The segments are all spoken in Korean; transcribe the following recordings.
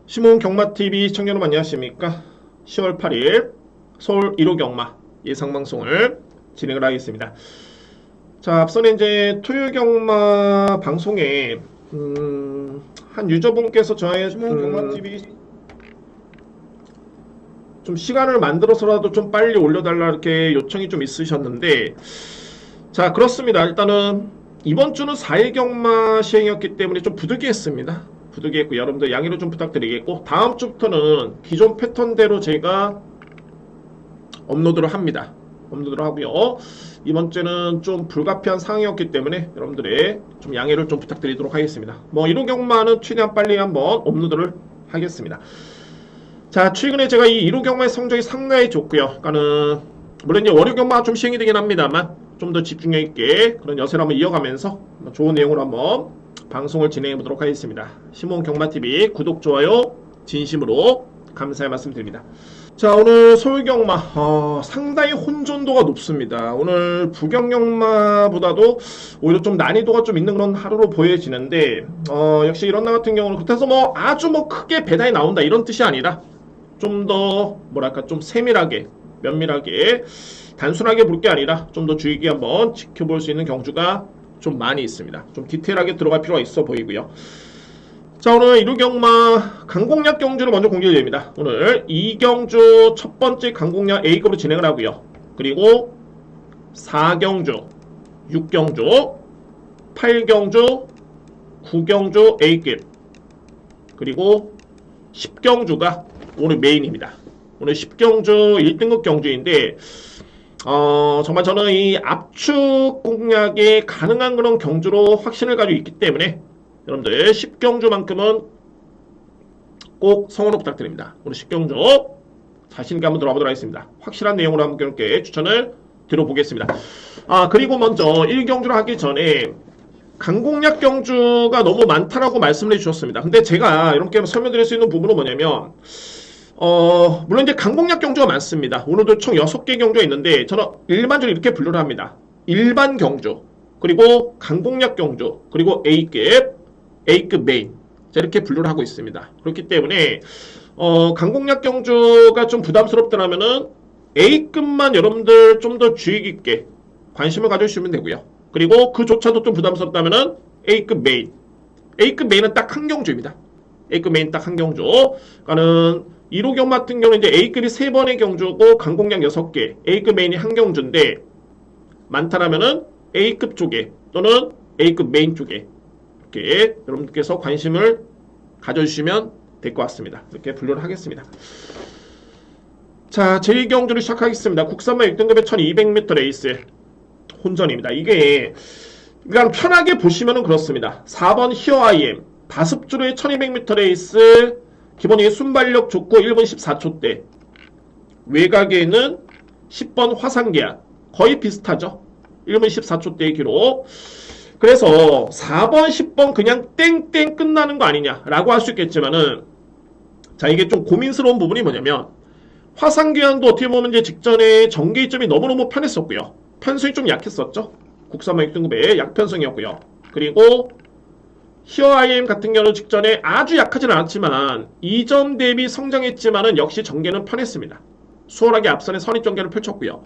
시몬 경마TV 시청자 여러분 안녕하십니까? 10월 8일 서울 1호 경마 예상방송을 진행을 하겠습니다. 자, 앞서는 이제 토요 경마 방송에 한 유저분께서 저의 시몬 경마TV 좀 시간을 만들어서라도 좀 빨리 올려달라 이렇게 요청이 좀 있으셨는데, 자, 그렇습니다. 일단은 이번 주는 4일 경마 시행이었기 때문에 좀 부득이했습니다. 부득이했고 여러분들 양해를 좀 부탁드리겠고, 다음 주부터는 기존 패턴대로 제가 업로드를 합니다. 업로드를 하고요. 이번 주는 좀 불가피한 상황이었기 때문에 여러분들의 좀 양해를 좀 부탁드리도록 하겠습니다. 뭐 이런 경마는 최대한 빨리 한번 업로드를 하겠습니다. 자, 최근에 제가 이 1호 경마의 성적이 상당히 좋고요. 그러니까는 물론 이제 월요 경마가 좀 시행이 되긴 합니다만 좀 더 집중력 있게 그런 여세를 한번 이어가면서 좋은 내용으로 한번 방송을 진행해 보도록 하겠습니다. 시몬 경마TV 구독, 좋아요 진심으로 감사의 말씀 드립니다. 자, 오늘 서울 경마 상당히 혼돈도가 높습니다. 오늘 부경 경마보다도 오히려 좀 난이도가 좀 있는 그런 하루로 보여지는데, 역시 이런 날 같은 경우는 그렇다고 해서 뭐 아주 뭐 크게 배당이 나온다 이런 뜻이 아니라 좀 더 뭐랄까 좀 세밀하게 면밀하게 단순하게 볼 게 아니라 좀 더 주의 깊게 한번 지켜볼 수 있는 경주가 좀 많이 있습니다. 좀 디테일하게 들어갈 필요가 있어 보이고요. 자, 오늘 1호 경마 강공략 경주를 먼저 공개드립니다. 오늘 2경주 첫 번째 강공략 A급으로 진행을 하고요. 그리고 4경주, 6경주, 8경주, 9경주 A급, 그리고 10경주가 오늘 메인입니다. 오늘 10경주 1등급 경주인데, 정말 저는 이 압축 공략에 가능한 그런 경주로 확신을 가지고 있기 때문에 여러분들 10경주만큼은 꼭 성원을 부탁드립니다. 오늘 10경주 자신있게 한번 들어가보도록 하겠습니다. 확실한 내용으로 한번 이렇게 추천을 드려보겠습니다. 그리고 먼저 1경주를 하기 전에 강공략 경주가 너무 많다라고 말씀을 해주셨습니다. 근데 제가 이렇게 설명드릴 수 있는 부분은 뭐냐면, 물론 이제 강공략 경주가 많습니다. 오늘도 총 6개 경주가 있는데 저는 일반적으로 이렇게 분류를 합니다. 일반 경주, 그리고 강공략 경주, 그리고 A급 메인, 자, 이렇게 분류를 하고 있습니다. 그렇기 때문에 강공략 경주가 좀 부담스럽다면은 A급만 여러분들 좀 더 주의 깊게 관심을 가져주시면 되고요. 그리고 그조차도 좀 부담스럽다면은 A급 메인은 딱 한 경주입니다. A급 메인 딱 한 경주. 그러니까는 1호 경마 같은 경우는 이제 A급이 3번의 경주고 강공략 6개, A급 메인이 한 경주인데, 많다라면은 A급 쪽에 또는 A급 메인 쪽에 이렇게 여러분들께서 관심을 가져주시면 될 것 같습니다. 이렇게 분류를 하겠습니다. 자, 제2경주를 시작하겠습니다. 국산마 6등급의 1200m 레이스 혼전입니다. 이게 그냥 편하게 보시면은 그렇습니다. 4번 히어 IM 다습주로의 1200m 레이스, 기본이 순발력 좋고 1분 14초대, 외곽에는 10번 화상계약 거의 비슷하죠. 1분 14초대의 기록. 그래서 4번 10번 그냥 땡땡 끝나는 거 아니냐라고 할 수 있겠지만은, 자, 이게 좀 고민스러운 부분이 뭐냐면, 화상계약도 어떻게 보면 이제 직전에 전개점이 너무너무 편했었고요. 편성이 좀 약했었죠. 국산마 6등급의 약편성이었고요. 그리고 히어 IM 같은 경우는 직전에 아주 약하진 않았지만 2점 대비 성장했지만은 역시 전개는 편했습니다. 수월하게 앞선의 선입 전개를 펼쳤고요.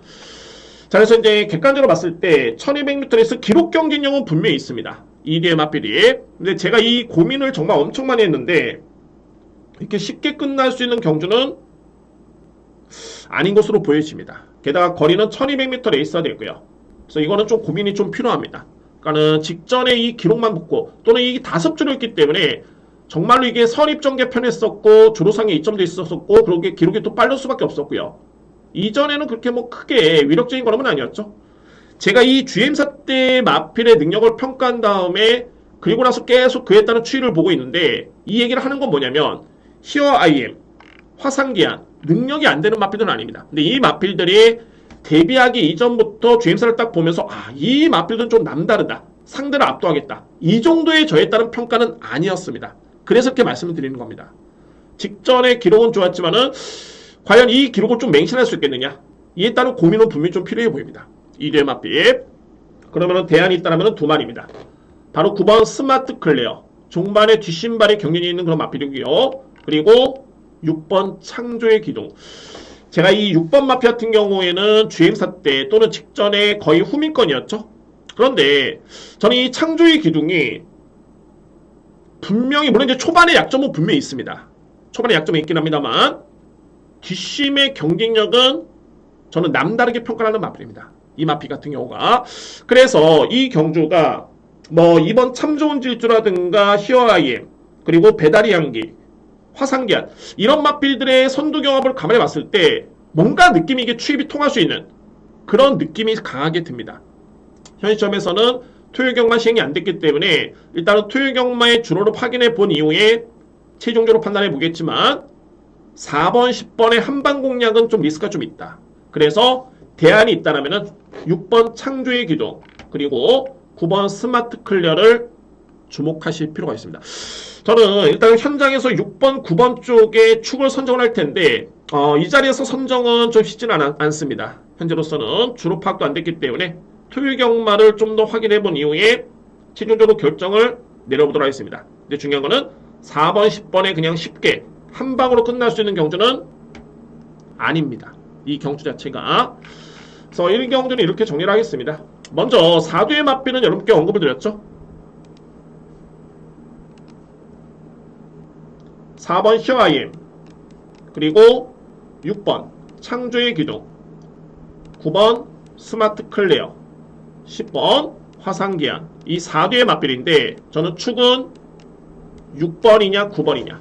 자, 그래서 이제 객관적으로 봤을 때 1200m에서 기록 경쟁력은 분명히 있습니다. 2대의 맞비리. 근데 제가 이 고민을 정말 엄청 많이 했는데, 이렇게 쉽게 끝날 수 있는 경주는 아닌 것으로 보여집니다. 게다가 거리는 1200m 레이스가 되고요. 그래서 이거는 좀 고민이 좀 필요합니다. 그러니까는 직전에 이 기록만 붙고 또는 이 5주로 있기 때문에 정말로 이게 선입전개 편했었고 주로상에 2점도 있었었고, 그렇게 기록이 또 빠를 수밖에 없었고요. 이전에는 그렇게 뭐 크게 위력적인 걸음은 아니었죠. 제가 이 GM사 때 마필의 능력을 평가한 다음에 그리고 나서 계속 그에 따른 추이를 보고 있는데, 이 얘기를 하는 건 뭐냐면 히어 IM, 화상기한 능력이 안 되는 마필들은 아닙니다. 근데 이 마필들이 데뷔하기 이전부터 GM사를 딱 보면서 이 마필들은 좀 남다르다, 상대를 압도하겠다, 이 정도의 저에 따른 평가는 아니었습니다. 그래서 이렇게 말씀을 드리는 겁니다. 직전의 기록은 좋았지만은 과연 이 기록을 좀 맹신할 수 있겠느냐, 이에 따른 고민은 분명히 좀 필요해 보입니다. 2대 맞빛. 그러면은 대안이 있다면 두 마리입니다. 바로 9번 스마트 클레어, 종반의 뒷신발에 경련이 있는 그런 맞비이고요. 그리고 6번 창조의 기둥. 제가 이 6번 마피 같은 경우에는 주행사 때 또는 직전에 거의 후미권이었죠. 그런데 저는 이 창조의 기둥이 분명히, 물론 이제 초반에 약점은 분명히 있습니다. 초반에 약점이 있긴 합니다만 뒷심의 경쟁력은 저는 남다르게 평가하는 마필입니다. 이 마피 같은 경우가. 그래서 이 경주가 뭐 이번 참 좋은 질주라든가 히어아이엠, 그리고 배달의 향기, 화상기한, 이런 마필들의 선두 경합을 감안해 봤을 때 뭔가 느낌이, 이게 추입이 통할 수 있는 그런 느낌이 강하게 듭니다. 현 시점에서는 토요일 경마 시행이 안 됐기 때문에 일단은 토요일 경마의 주로를 확인해 본 이후에 최종적으로 판단해 보겠지만 4번, 10번의 한방 공략은 좀 리스크가 좀 있다. 그래서 대안이 있다라면은 6번 창조의 기둥, 그리고 9번 스마트 클리어를 주목하실 필요가 있습니다. 저는 일단 현장에서 6번, 9번 쪽에 축을 선정을 할 텐데 이 자리에서 선정은 좀 쉽지는 않습니다. 현재로서는 주로 파악도 안 됐기 때문에 토요일 경마를 좀 더 확인해 본 이후에 최종적으로 결정을 내려보도록 하겠습니다. 근데 중요한 거는 4번, 10번에 그냥 쉽게 한 방으로 끝날 수 있는 경주는 아닙니다. 이 경주 자체가. 그래서 1경주는 이렇게 정리를 하겠습니다. 먼저 4두의 맞비는 여러분께 언급을 드렸죠. 4번 히어아이엠, 그리고 6번 창조의 기둥, 9번 스마트 클리어, 10번 화상기한, 이 4두의 맞비인데 저는 축은 6번이냐 9번이냐.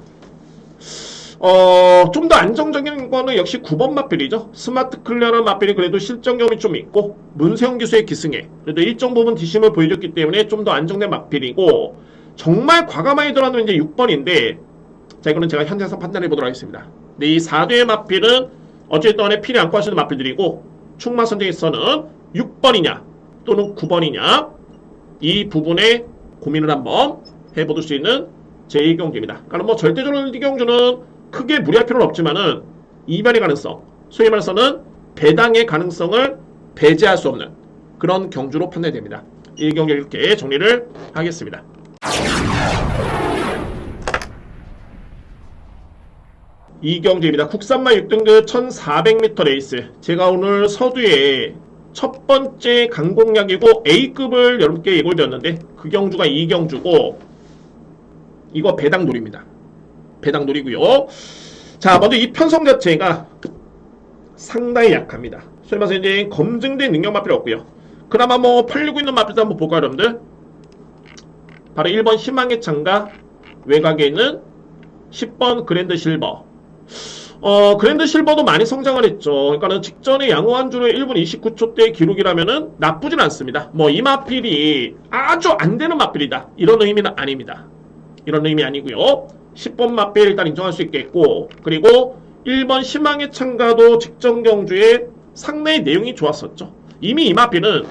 좀 더 안정적인 거는 역시 9번 맞필이죠. 스마트 클리어는 맞필이 그래도 실전경험이 좀 있고 문세영 기수의 기승에 그래도 일정 부분 뒷심을 보여줬기 때문에 좀 더 안정된 맞필이고, 정말 과감하게 들어가는 이제 6번인데 자, 이거는 제가 현장에서 판단해 보도록 하겠습니다. 근데 이 4두의 맞필은 어쨌든 간에 필이 안고 하시는 맞필들이고 축마 선정에서는 6번이냐 또는 9번이냐 이 부분에 고민을 한번 해볼 수 있는 제2경주입니다. 그러니까 뭐 절대적으로 이 경주는 크게 무리할 필요는 없지만은 이변의 가능성, 소위 말해서는 배당의 가능성을 배제할 수 없는 그런 경주로 판단이 됩니다. 이 경주 이렇게 정리를 하겠습니다. 이 경주입니다. 국산마 6등급 1400m 레이스. 제가 오늘 서두에 첫 번째 강공략이고 A급을 여러분께 예고를 드렸는데 그 경주가 이 경주고 이거 배당 놀이입니다. 배당 놀이고요. 자, 먼저 이 편성 자체가 상당히 약합니다. 소위 말해서 이제 검증된 능력 마필이 없고요. 그나마 뭐 팔리고 있는 마필도 한번 볼까요, 여러분들? 바로 1번 희망의 창가, 외곽에 있는 10번 그랜드 실버. 그랜드 실버도 많이 성장을 했죠. 그러니까는 직전에 양호한주의 1분 29초 대 기록이라면은 나쁘진 않습니다. 뭐 이 마필이 아주 안 되는 마필이다, 이런 의미는 아닙니다. 이런 의미 아니고요. 10번 마필 일단 인정할 수 있겠고, 그리고 1번 희망의 창가도 직전 경주에 상당히 내용이 좋았었죠. 이미 이 마필은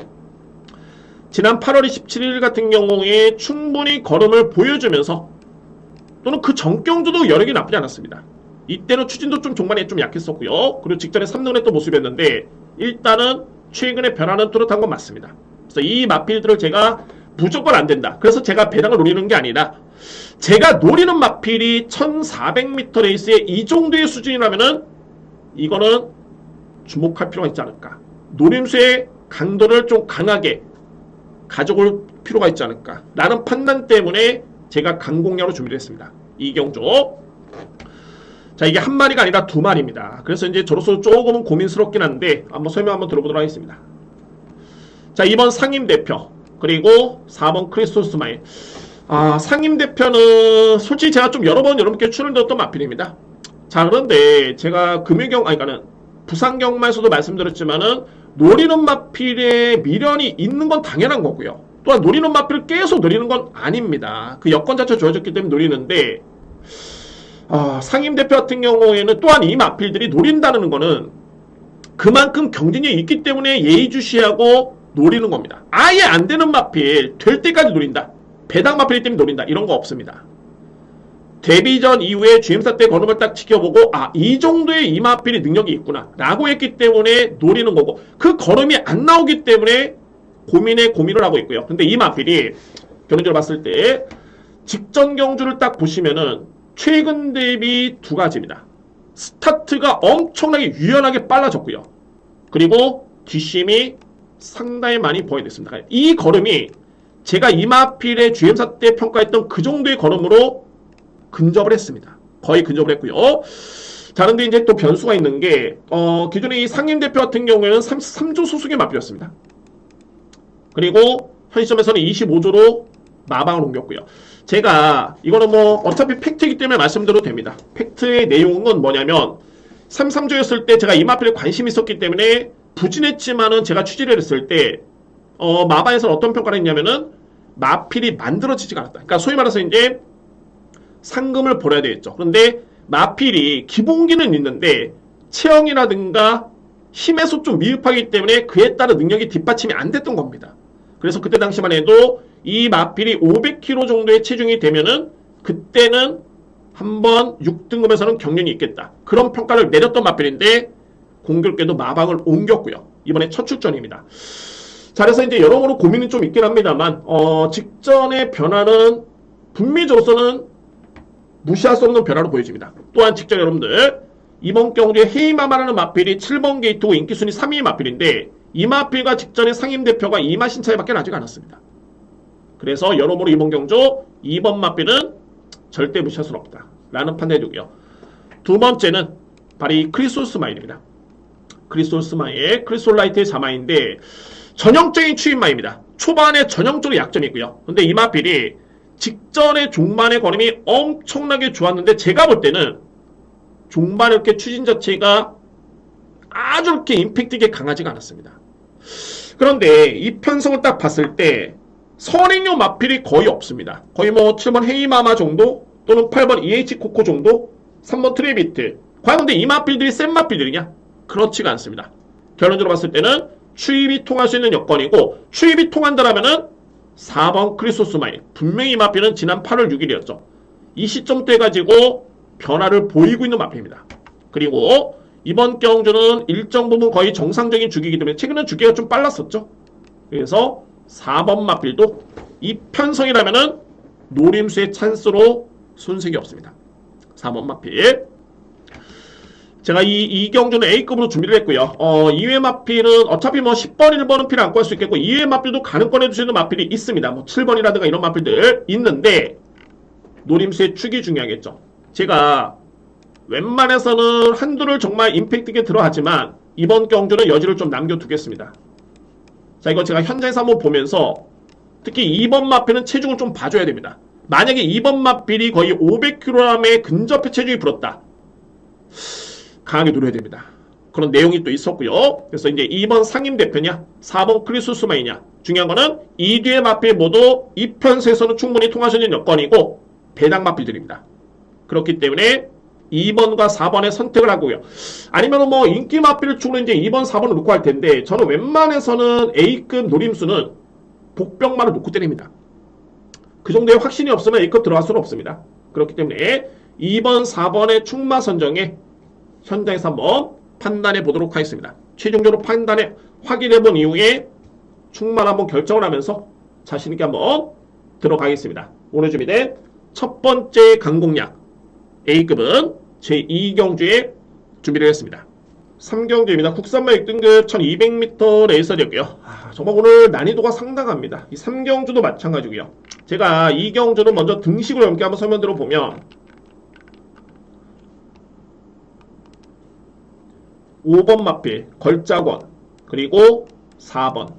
지난 8월 27일 같은 경우에 충분히 걸음을 보여주면서 또는 그 전 경주도 여력이 나쁘지 않았습니다. 이때는 추진도 좀 종반에 좀 약했었고요. 그리고 직전에 3등을 했던 모습이었는데 일단은 최근에 변화는 뚜렷한 건 맞습니다. 그래서 이 마필들을 제가 무조건 안 된다, 그래서 제가 배당을 노리는 게 아니라 제가 노리는 마필이 1400m 레이스의 이 정도의 수준이라면은 이거는 주목할 필요가 있지 않을까. 노림수의 강도를 좀 강하게 가져올 필요가 있지 않을까 라는 판단 때문에 제가 강공략으로 준비를 했습니다. 이경주. 자, 이게 한 마리가 아니라 두 마리입니다. 그래서 이제 저로서 조금은 고민스럽긴 한데 한번 설명 한번 들어보도록 하겠습니다. 자, 2번 상임 대표, 그리고 4번 크리스토스 마일. 상임 대표는 솔직히 제가 좀 여러 번 여러분께 출연드렸던 마필입니다. 자, 그런데 제가 그러니까는 부산 경마에서도 말씀드렸지만은 노리는 마필에 미련이 있는 건 당연한 거고요. 또한 노리는 마필을 계속 노리는 건 아닙니다. 그 여건 자체가 좋아졌기 때문에 노리는데 상임 대표 같은 경우에는 또한 이 마필들이 노린다는 거는 그만큼 경쟁력이 있기 때문에 예의주시하고 노리는 겁니다. 아예 안 되는 마필 될 때까지 노린다, 배당 마필 때문에 노린다, 이런 거 없습니다. 데뷔전 이후에 GM사 때 걸음을 딱 지켜보고 이 정도의 이 마필이 능력이 있구나 라고 했기 때문에 노리는 거고, 그 걸음이 안 나오기 때문에 고민을 하고 있고요. 근데 이 마필이 결론적으로 봤을 때 직전 경주를 딱 보시면은 최근 대비 두 가지입니다. 스타트가 엄청나게 유연하게 빨라졌고요. 그리고 뒷심이 상당히 많이 보여됐습니다. 이 걸음이 제가 이마필의 GM사 때 평가했던 그 정도의 걸음으로 근접을 했습니다. 거의 근접을 했고요. 자, 근데 이제 또 변수가 있는 게, 기존에 이 상임대표 같은 경우에는 33조 소속의 마필이었습니다. 그리고 현 시점에서는 25조로 마방을 옮겼고요. 제가, 이거는 뭐, 어차피 팩트이기 때문에 말씀드려도 됩니다. 팩트의 내용은 뭐냐면, 33조였을 때 제가 이마필에 관심이 있었기 때문에 부진했지만은 제가 취재를 했을 때, 마방에서는 어떤 평가를 했냐면은, 마필이 만들어지지가 않았다. 그러니까 소위 말해서 이제, 상금을 벌어야 되겠죠. 그런데 마필이 기본기는 있는데 체형이라든가 힘에서 좀 미흡하기 때문에 그에 따른 능력이 뒷받침이 안 됐던 겁니다. 그래서 그때 당시만 해도 이 마필이 500kg 정도의 체중이 되면은 그때는 한번 6등급에서는 경륜이 있겠다. 그런 평가를 내렸던 마필인데 공교롭게도 마방을 옮겼고요. 이번에 첫 출전입니다. 자, 그래서 이제 여러모로 고민은 좀 있긴 합니다만 직전의 변화는 북미적으로서는 무시할 수 없는 변화로 보여집니다. 또한 직접 여러분들 이번 경주에 헤이마마라는 마필이 7번 게이트고 인기순위 3위의 마필인데 이 마필과 직전의 상임대표가 2마신 차이밖에 나지 않았습니다. 그래서 여러모로 이번 경주 2번 마필은 절대 무시할 수는 없다 라는 판단해두고요. 두 번째는 바로 이 크리솔스마일입니다. 크리솔스마일, 크리솔라이트의 자마인데 전형적인 추임마입니다. 초반에 전형적으로 약점이 있고요. 근데 이 마필이 직전의 종반의 걸음이 엄청나게 좋았는데 제가 볼 때는 종반 이렇게 추진 자체가 아주 이렇게 임팩트 있게 강하지가 않았습니다. 그런데 이 편성을 딱 봤을 때 선행용 마필이 거의 없습니다. 거의 뭐 7번 헤이마마 정도 또는 8번 EH 코코 정도 3번 트레비트 과연 근데 이 마필들이 센 마필들이냐? 그렇지가 않습니다. 결론적으로 봤을 때는 추입이 통할 수 있는 여건이고 추입이 통한다라면은 4번 크리소스마일 분명히 이 마필은 지난 8월 6일이었죠. 이 시점대 가지고 변화를 보이고 있는 마필입니다. 그리고 이번 경주는 일정 부분 거의 정상적인 주기이기 때문에 최근에 주기가 좀 빨랐었죠. 그래서 4번 마필도 이 편성이라면은 노림수의 찬스로 손색이 없습니다. 4번 마필 제가 이 경주는 A급으로 준비를 했고요. 2회 마필은 어차피 뭐 10번, 1번은 필요 안 구할 수 있겠고 2회 마필도 가능 꺼내줄 수 있는 마필이 있습니다. 뭐 7번이라든가 이런 마필들 있는데 노림수의 축이 중요하겠죠. 제가 웬만해서는 한두를 정말 임팩트 있게 들어하지만 이번 경주는 여지를 좀 남겨두겠습니다. 자, 이거 제가 현장에서 한번 보면서 특히 2번 마필은 체중을 좀 봐줘야 됩니다. 만약에 2번 마필이 거의 500kg의 근접해 체중이 불었다. 강하게 누려야 됩니다. 그런 내용이 또 있었고요. 그래서 이제 2번 상임대표냐 4번 크리소스마이냐 중요한 거는 이 뒤의 마필 모두 이 편수에서는 충분히 통할 수 있는 여건이고 배당 마필들입니다. 그렇기 때문에 2번과 4번의 선택을 하고요. 아니면 뭐 인기 마필 쪽으로 이제 2번, 4번을 놓고 할 텐데 저는 웬만해서는 A급 노림수는 복병만을 놓고 때립니다. 그 정도의 확신이 없으면 A급 들어갈 수는 없습니다. 그렇기 때문에 2번, 4번의 충마 선정에 현장에서 한번 판단해 보도록 하겠습니다. 최종적으로 판단해 확인해 본 이후에 충만 한번 결정을 하면서 자신있게 한번 들어가겠습니다. 오늘 준비된 첫 번째 강공략 A급은 제2경주에 준비를 했습니다. 3경주입니다. 국산마 6등급 1200m 레이서였고요. 정말 오늘 난이도가 상당합니다. 이 3경주도 마찬가지고요. 제가 2경주는 먼저 등식으로 함께 한번 설명드려 보면 5번 마필 걸작원 그리고 4번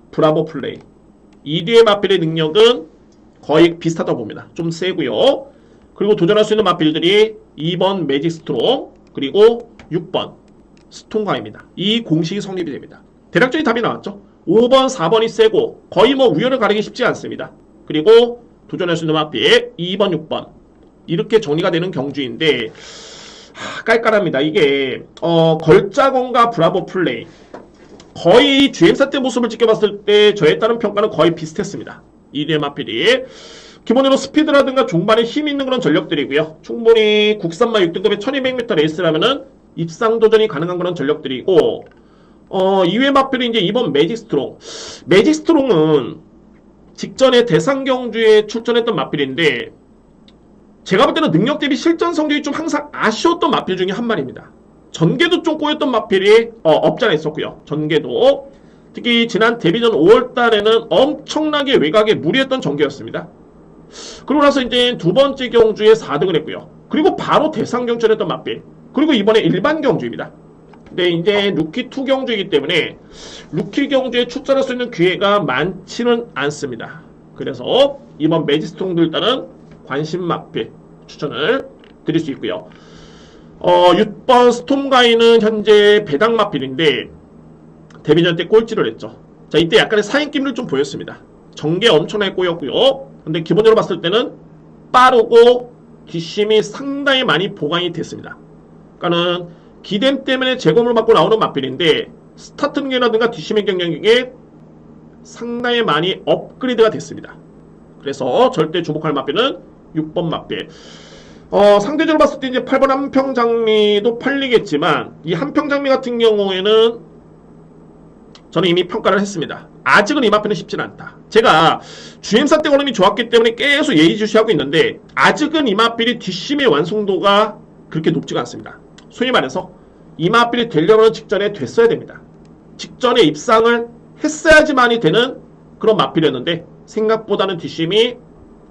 브라보 플레이 이 뒤의 마필의 능력은 거의 비슷하다고 봅니다. 좀 세고요. 그리고 도전할 수 있는 마필들이 2번 매직 스트롱 그리고 6번 스톤가입니다. 이 공식이 성립이 됩니다. 대략적인 답이 나왔죠. 5번 4번이 세고 거의 뭐 우열을 가리기 쉽지 않습니다. 그리고 도전할 수 있는 마필 2번 6번 이렇게 정리가 되는 경주인데 깔깔합니다. 이게 걸작원과 브라보 플레이 거의 GM사 때 모습을 지켜봤을 때 저에 따른 평가는 거의 비슷했습니다. 이대 마필이 기본적으로 스피드라든가 종반에 힘 있는 그런 전력들이고요. 충분히 국산마 6등급의 1200m 레이스라면은 입상 도전이 가능한 그런 전력들이고 2회 마필이 이제 이번 매직 스트롱 매직 스트롱은 직전에 대상경주에 출전했던 마필인데 제가 볼 때는 능력 대비 실전 성적이 좀 항상 아쉬웠던 마필 중에 한 마리입니다. 전개도 좀 꼬였던 마필이 없지 않아 있었고요. 전개도 특히 지난 데뷔전 5월달에는 엄청나게 외곽에 무리했던 전개였습니다. 그러고 나서 이제 두 번째 경주에 4등을 했고요. 그리고 바로 대상 경주했던 마필. 그리고 이번에 일반 경주입니다. 근데 이제 루키2 경주이기 때문에 루키 경주에 출전할 수 있는 기회가 많지는 않습니다. 그래서 이번 매지스톤도 일단은 관심 마필 추천을 드릴 수 있고요. 6번 스톰가이는 현재 배당 마필인데 데뷔전 때 꼴찌를 했죠. 자, 이때 약간의 사인기미를 좀 보였습니다. 전개 엄청나게 꼬였고요. 근데 기본적으로 봤을 때는 빠르고 뒷심이 상당히 많이 보강이 됐습니다. 그러니까는 기댐 때문에 제공을 받고 나오는 마필인데 스타트 능력이라든가 뒷심의 경력이 상당히 많이 업그레이드가 됐습니다. 그래서 절대 주목할 마필은 6번 마필. 상대적으로 봤을 때 이제 8번 한평장미도 팔리겠지만 이 한평장미 같은 경우에는 저는 이미 평가를 했습니다. 아직은 이 마필은 쉽지는 않다. 제가 GM사 때 걸음이 좋았기 때문에 계속 예의주시하고 있는데 아직은 이 마필이 뒷심의 완성도가 그렇게 높지가 않습니다. 소위 말해서 이 마필이 되려면 직전에 됐어야 됩니다. 직전에 입상을 했어야지만이 되는 그런 마필이었는데 생각보다는 뒷심이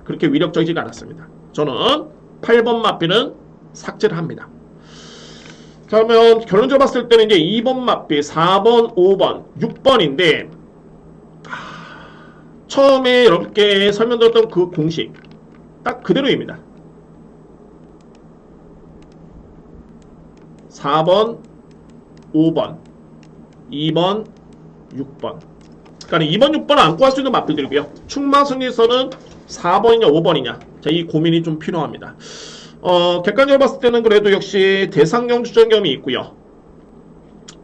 그렇게 위력적이지가 않았습니다. 저는 8번 마필은 삭제를 합니다. 자, 그러면 결론적으로 봤을 때는 이제 2번 마필, 4번, 5번, 6번인데 처음에 여러분께 설명드렸던 그 공식 딱 그대로입니다. 4번, 5번, 2번, 6번. 그러니까 2번, 6번을 안고 할 수 있는 마필들이고요. 충마순위에서는 4번이냐 5번이냐. 자, 이 고민이 좀 필요합니다. 객관적으로 봤을 때는 그래도 역시 대상경 주전경이 있고요.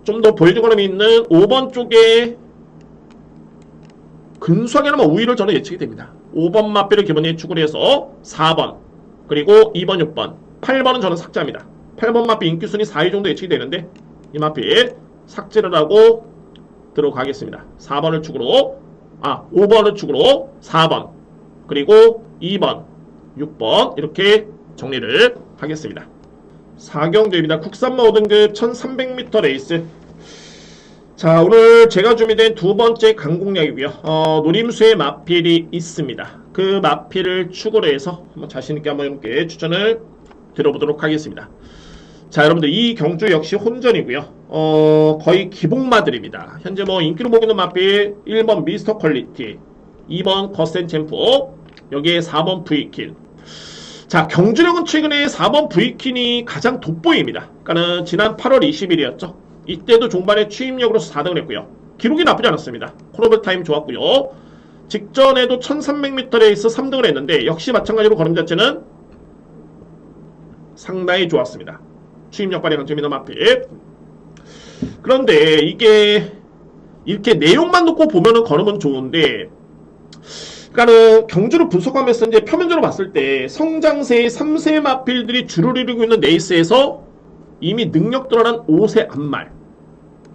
좀 더 보여주거나 있는 5번 쪽에 근소하게나마 우위를 저는 예측이 됩니다. 5번 마필을 기본 예측을 해서 4번 그리고 2번, 6번, 8번은 저는 삭제합니다. 8번 마필 인기순위 4위 정도 예측이 되는데 이 마필 삭제를 하고 들어가겠습니다. 4번을 축으로 5번을 축으로 4번 그리고 2번, 6번 이렇게 정리를 하겠습니다. 4경주입니다. 국산마 5등급 1300m 레이스. 자, 오늘 제가 준비된 두 번째 강공략이고요. 노림수의 마필이 있습니다. 그 마필을 축으로 해서 한번 자신있게 한번 이렇게 추천을 드려보도록 하겠습니다. 자, 여러분들 이 경주 역시 혼전이고요. 거의 기복마들입니다. 현재 뭐 인기로 보이는 마필 1번 미스터 퀄리티, 2번 거센 챔프, 여기에 4번 V킨. 자, 경주력은 최근에 4번 V킨이 가장 돋보입니다. 그러니까는 지난 8월 20일이었죠. 이때도 종반에 취임력으로서 4등을 했고요. 기록이 나쁘지 않았습니다. 콜오버 타임 좋았고요. 직전에도 1300m 레이스 3등을 했는데 역시 마찬가지로 걸음 자체는 상당히 좋았습니다. 취임력 발휘 강점이 너무 마필. 그런데 이게 이렇게 내용만 놓고 보면은 걸음은 좋은데 그러니까는 경주를 분석하면서 이제 표면적으로 봤을 때 성장세의 3세 마필들이 주를 이루고 있는 레이스에서 이미 능력 드러난 5세 앞말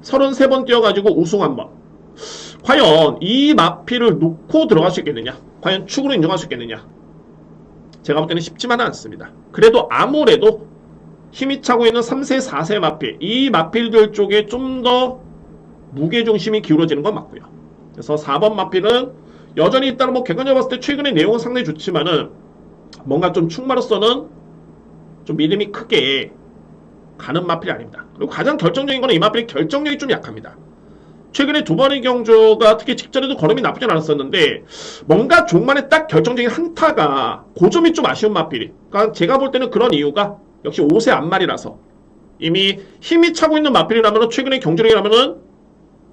33번 뛰어가지고 우승 한번. 과연 이 마필을 놓고 들어갈 수 있겠느냐? 과연 축으로 인정할 수 있겠느냐? 제가 볼 때는 쉽지만은 않습니다. 그래도 아무래도 힘이 차고 있는 3세, 4세 마필, 이 마필들 쪽에 좀 더 무게중심이 기울어지는 건 맞고요. 그래서 4번 마필은 여전히 일단은 뭐 객관적으로 봤을 때 최근의 내용은 상당히 좋지만은 뭔가 좀 축마로서는 좀 믿음이 크게 가는 마필이 아닙니다. 그리고 가장 결정적인 거는 이 마필의 결정력이 좀 약합니다. 최근에 두 번의 경주가 특히 직전에도 걸음이 나쁘진 않았었는데 뭔가 종반에 딱 결정적인 한타가 그 점이 좀 아쉬운 마필이. 그러니까 제가 볼 때는 그런 이유가 역시 5세 앞말이라서 이미 힘이 차고 있는 마필이라면 최근의 경주력이라면은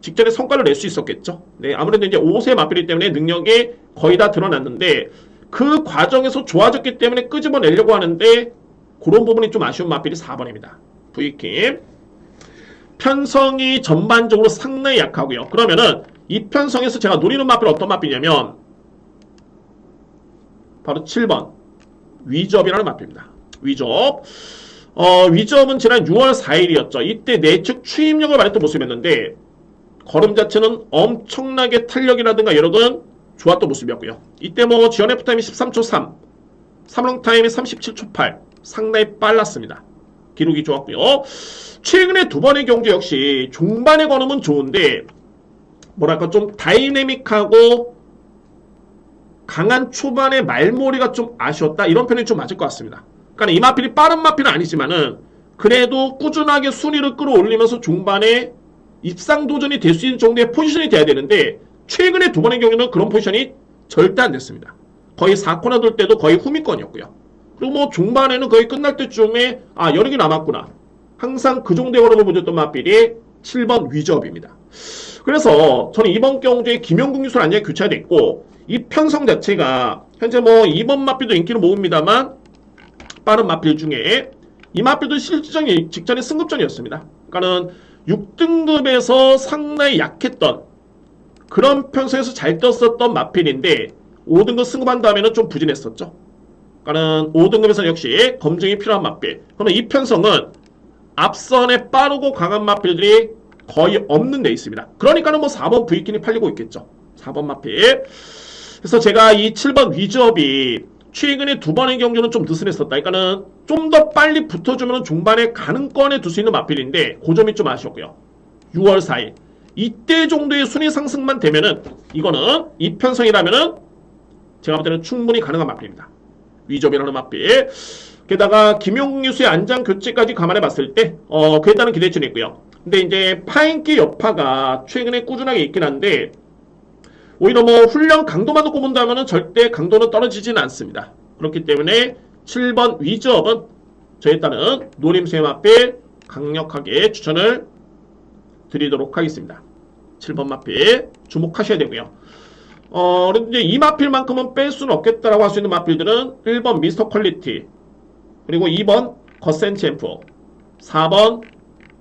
직전에 성과를 낼 수 있었겠죠. 네, 아무래도 이제 5세 마필이기 때문에 능력이 거의 다 드러났는데 그 과정에서 좋아졌기 때문에 끄집어내려고 하는데 그런 부분이 좀 아쉬운 마필이 4번입니다. V킴. 편성이 전반적으로 상당히 약하고요. 그러면은 이 편성에서 제가 노리는 마필 어떤 마필이냐면 바로 7번 위접이라는 마필입니다. 위접. 위접은 지난 6월 4일이었죠. 이때 내측 추임력을 발휘했던 모습이었는데 걸음 자체는 엄청나게 탄력이라든가 여러 건 좋았던 모습이었고요. 이때 뭐 지원 F타임이 13초 3 3롱 타임이 37초 8. 상당히 빨랐습니다. 기록이 좋았고요. 최근에 두 번의 경주 역시 종반의 걸음은 좋은데 뭐랄까 좀 다이내믹하고 강한 초반의 말몰이가 좀 아쉬웠다. 이런 표현이 좀 맞을 것 같습니다. 그러니까 이 마필이 빠른 마필은 아니지만은 그래도 꾸준하게 순위를 끌어올리면서 종반에 입상 도전이 될 수 있는 정도의 포지션이 돼야 되는데 최근에 두 번의 경우는 그런 포지션이 절대 안 됐습니다. 거의 4코너 돌 때도 거의 후미권이었고요. 그리고 뭐 종반에는 거의 끝날 때쯤에 여력이 남았구나. 항상 그 정도의 걸음을 보여줬던 마필이 7번 위저업입니다. 그래서 저는 이번 경주에 김영국 유술 안전이 교체가 됐고 이 편성 자체가 현재 뭐 2번 마필도 인기를 모읍니다만 빠른 마필 중에 이 마필도 실질적인 직전의 승급전이었습니다. 그러니까는 6등급에서 상당히 약했던 그런 편성에서 잘 떴었던 마필인데 5등급 승급한 다음에는 좀 부진했었죠. 그러니까는 5등급에서 역시 검증이 필요한 마필. 그러면 이 편성은 앞선에 빠르고 강한 마필들이 거의 없는 데 있습니다. 그러니까는 뭐 4번 V킨이 팔리고 있겠죠. 4번 마필. 그래서 제가 이 7번 위즈업이 최근에 두 번의 경주는 좀 느슨했었다. 그러니까는 좀 더 빨리 붙어주면 종반에 가능권에 둘 수 있는 마필인데 그 점이 좀 아쉬웠고요. 6월 4일 이때 정도의 순위 상승만 되면은 이거는 이 편성이라면은 제가 볼 때는 충분히 가능한 마필입니다. 위즈업이라는 마필. 게다가 김용국 유수의 안장 교체까지 감안해 봤을 때 그에 따른 기대치는 있고요. 근데 이제 파인기 여파가 최근에 꾸준하게 있긴 한데 오히려 뭐 훈련 강도만 놓고 본다면 절대 강도는 떨어지지는 않습니다. 그렇기 때문에 7번 위즈업은 저에 따른 노림수의 마필 강력하게 추천을 드리도록 하겠습니다. 7번 마필 주목하셔야 되고요. 그런데 이제 이 마필만큼은 뺄 수는 없겠다라고 할 수 있는 마필들은 1번 미스터 퀄리티, 그리고 2번 거센 챔프, 4번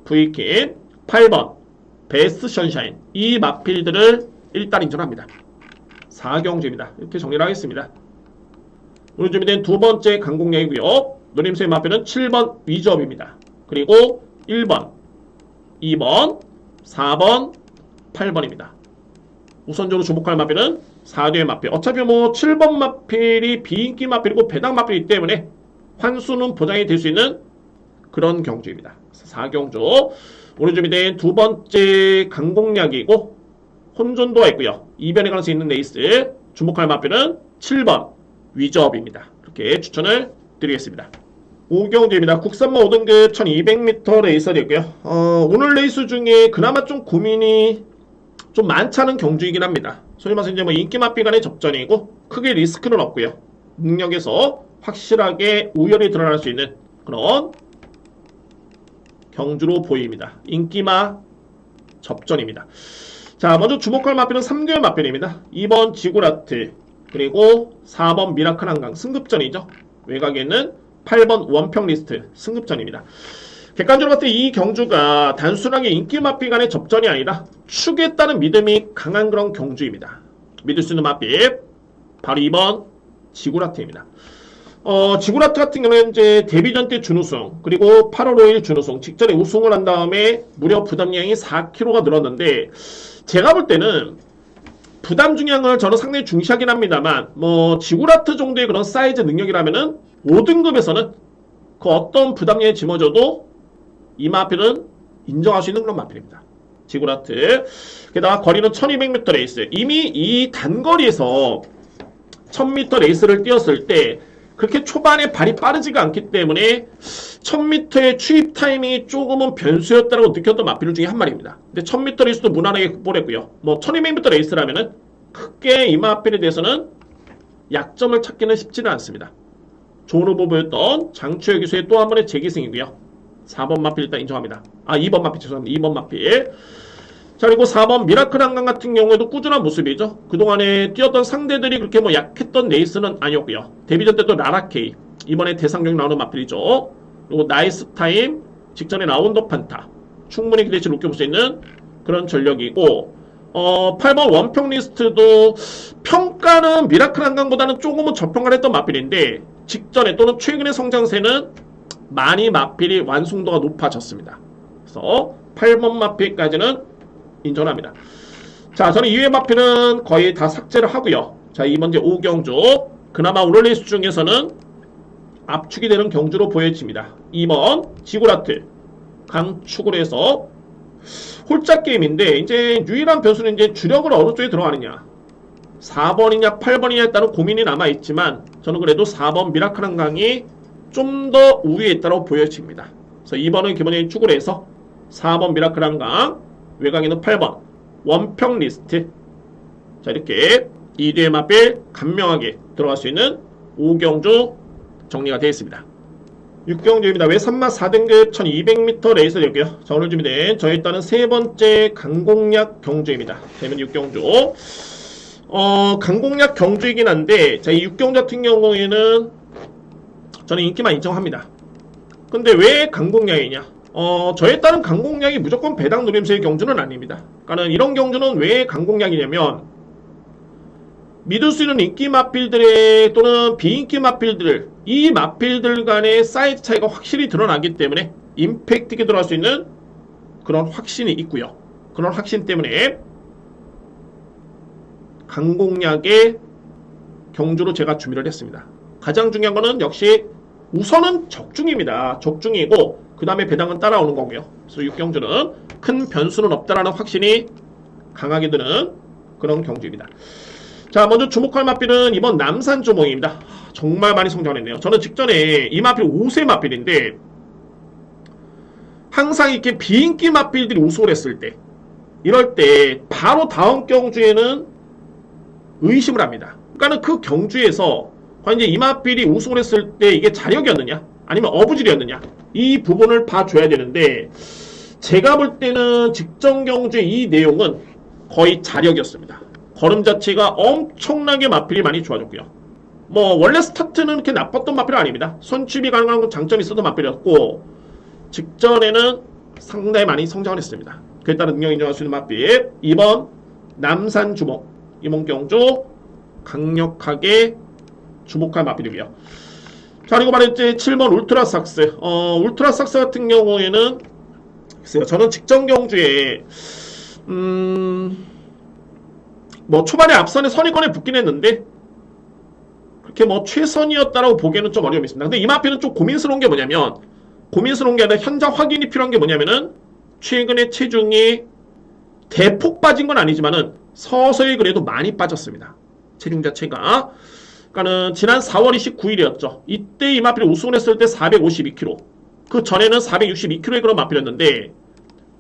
V킨, 8번 베스트 션샤인. 이 마필들을 일단 인정합니다. 4경주입니다. 이렇게 정리를 하겠습니다. 오늘 준비된 두 번째 강공략이고요. 노림수의 마필은 7번 위즈업입니다. 그리고 1번, 2번, 4번, 8번입니다. 우선적으로 주목할 마필은 4뒤의 마필. 어차피 뭐 7번 마필이 비인기 마필이고 배당 마필이기 때문에 환수는 보장이 될 수 있는 그런 경주입니다. 4경주. 오늘 준비된 두 번째 강공략이고 혼전도가 있고요. 이변의 가능성이 있는 레이스. 주목할 마필은 7번 위즈업입니다. 이렇게 추천을 드리겠습니다. 5경주입니다. 국산마 5등급 1200m 레이스가 되고요. 오늘 레이스 중에 그나마 좀 고민이 좀 많지 않은 경주이긴 합니다. 소위 말해서 이제 뭐 인기 마필 간의 접전이고 크게 리스크는 없고요. 능력에서 확실하게 우열이 드러날 수 있는 그런 경주로 보입니다. 인기마 접전입니다. 자, 먼저 주목할 마필은 3개월 마필입니다. 2번 지구라트, 그리고 4번 미라클 한강 승급전이죠. 외곽에는 8번 원평 리스트 승급전입니다. 객관적으로 봤을 때 이 경주가 단순하게 인기 마필 간의 접전이 아니라 축에 따른 믿음이 강한 그런 경주입니다. 믿을 수 있는 마필 바로 2번 지구라트입니다. 지구라트 같은 경우는 이제 데뷔전 때 준우승, 그리고 8월 5일 준우승, 직전에 우승을 한 다음에 무려 부담량이 4kg가 늘었는데 제가 볼 때는 부담 중량을 저는 상당히 중시하긴 합니다만 뭐 지구라트 정도의 그런 사이즈 능력이라면은 5등급에서는 그 어떤 부담량에 짊어져도 이 마필은 인정할 수 있는 그런 마필입니다. 지구라트. 게다가 거리는 1200m 레이스. 이미 이 단거리에서 1000m 레이스를 뛰었을 때 그렇게 초반에 발이 빠르지가 않기 때문에 1000m의 추입 타이밍이 조금은 변수였다고 느꼈던 마필 중에 한 마리입니다. 근데 1000m 레이스도 무난하게 극복했고요. 뭐 1200m 레이스라면은 크게 이 마필에 대해서는 약점을 찾기는 쉽지는 않습니다. 좋은 후보였던 장추혁 기수의 또 한 번의 재기승이고요. 4번 마필 일단 인정합니다. 2번 마필 죄송합니다. 2번 마필. 자, 그리고 4번 미라클 한강 같은 경우에도 꾸준한 모습이죠. 그동안에 뛰었던 상대들이 그렇게 뭐 약했던 레이스는 아니었고요. 데뷔전 때도 라라케이, 이번에 대상경 나오는 마필이죠. 그리고 나이스 타임, 직전에 라운더 판타, 충분히 기대치 높게 볼 수 있는 그런 전력이고 8번 원평 리스트도 평가는 미라클 한강보다는 조금은 저평가를 했던 마필인데 직전에 또는 최근의 성장세는 많이 마필이 완성도가 높아졌습니다. 그래서 8번 마필까지는 인정합니다. 자, 저는 2회 마필은 거의 다 삭제를 하고요. 자, 이번 이제 5경주 그나마 오늘 레이스 중에서는 압축이 되는 경주로 보여집니다. 2번 지구라트 강축으로 해서 홀짝 게임인데 이제 유일한 변수는 이제 주력을 어느 쪽에 들어가느냐 4번이냐 8번이냐에 따른 고민이 남아있지만 저는 그래도 4번 미라클 한강이 좀 더 우위에 있다고 보여집니다. 그래서 2번은 기본적인 축으로 해서 4번 미라클 한강 외곽에는 8번 원평 리스트 자 이렇게 2대의 맞빌 간명하게 들어갈 수 있는 5경주 정리가 되어 있습니다. 6경주입니다. 외산마 4등급 1200m 레이스였고요. 자 오늘 준비된 저희 일단은 세 번째 강공략 경주입니다. 재밌는 6경주 강공략 경주이긴 한데 자 이 6경주 같은 경우에는 저는 인기만 인정합니다. 근데 왜 강공략이냐 저에 따른 강공략이 무조건 배당 노림수의 경주는 아닙니다. 그러니까 이런 경주는 왜 강공략이냐면 믿을 수 있는 인기 마필들의 또는 비인기 마필들 이 마필들 간의 사이즈 차이가 확실히 드러나기 때문에 임팩트 있게 들어갈 수 있는 그런 확신이 있고요. 그런 확신 때문에 강공략의 경주로 제가 준비를 했습니다. 가장 중요한 거는 역시 우선은 적중입니다. 적중이고 그 다음에 배당은 따라오는 거고요. 그래서 6경주는 큰 변수는 없다라는 확신이 강하게 드는 그런 경주입니다. 자 먼저 주목할 마필은 이번 남산 조몽입니다. 정말 많이 성장했네요. 저는 직전에 이 마필 5세 마필인데 항상 이렇게 비인기 마필들이 우승을 했을 때 이럴 때 바로 다음 경주에는 의심을 합니다. 그러니까 그 경주에서 과연 이제 이 마필이 우승을 했을 때 이게 자력이었느냐 아니면 어부질이었느냐 이 부분을 봐줘야 되는데 제가 볼 때는 직전 경주의 이 내용은 거의 자력이었습니다. 걸음 자체가 엄청나게 마필이 많이 좋아졌고요. 뭐 원래 스타트는 그렇게 나빴던 마필은 아닙니다. 손취비 가능한 건 장점이 있었던 마필이었고 직전에는 상당히 많이 성장을 했습니다. 그에 따른 능력 인정할 수 있는 마필 2번 남산 주목 이몽경주 강력하게 주목할 마필이고요. 자 그리고 말했지 7번 울트라삭스 울트라삭스 같은 경우에는 글쎄요 저는 직전 경주에 뭐 초반에 앞선에 선의권에 붙긴 했는데 그렇게 뭐 최선이었다라고 보기에는 좀 어려움이 있습니다. 근데 이 마필은 좀 고민스러운 게 뭐냐면 고민스러운 게 아니라 현장 확인이 필요한 게 뭐냐면은 최근에 체중이 대폭 빠진 건 아니지만은 서서히 그래도 많이 빠졌습니다. 체중 자체가 그러니까는 지난 4월 29일이었죠. 이때 이 마필이 우승을 했을 때 452kg 그 전에는 462kg의 그런 마필이었는데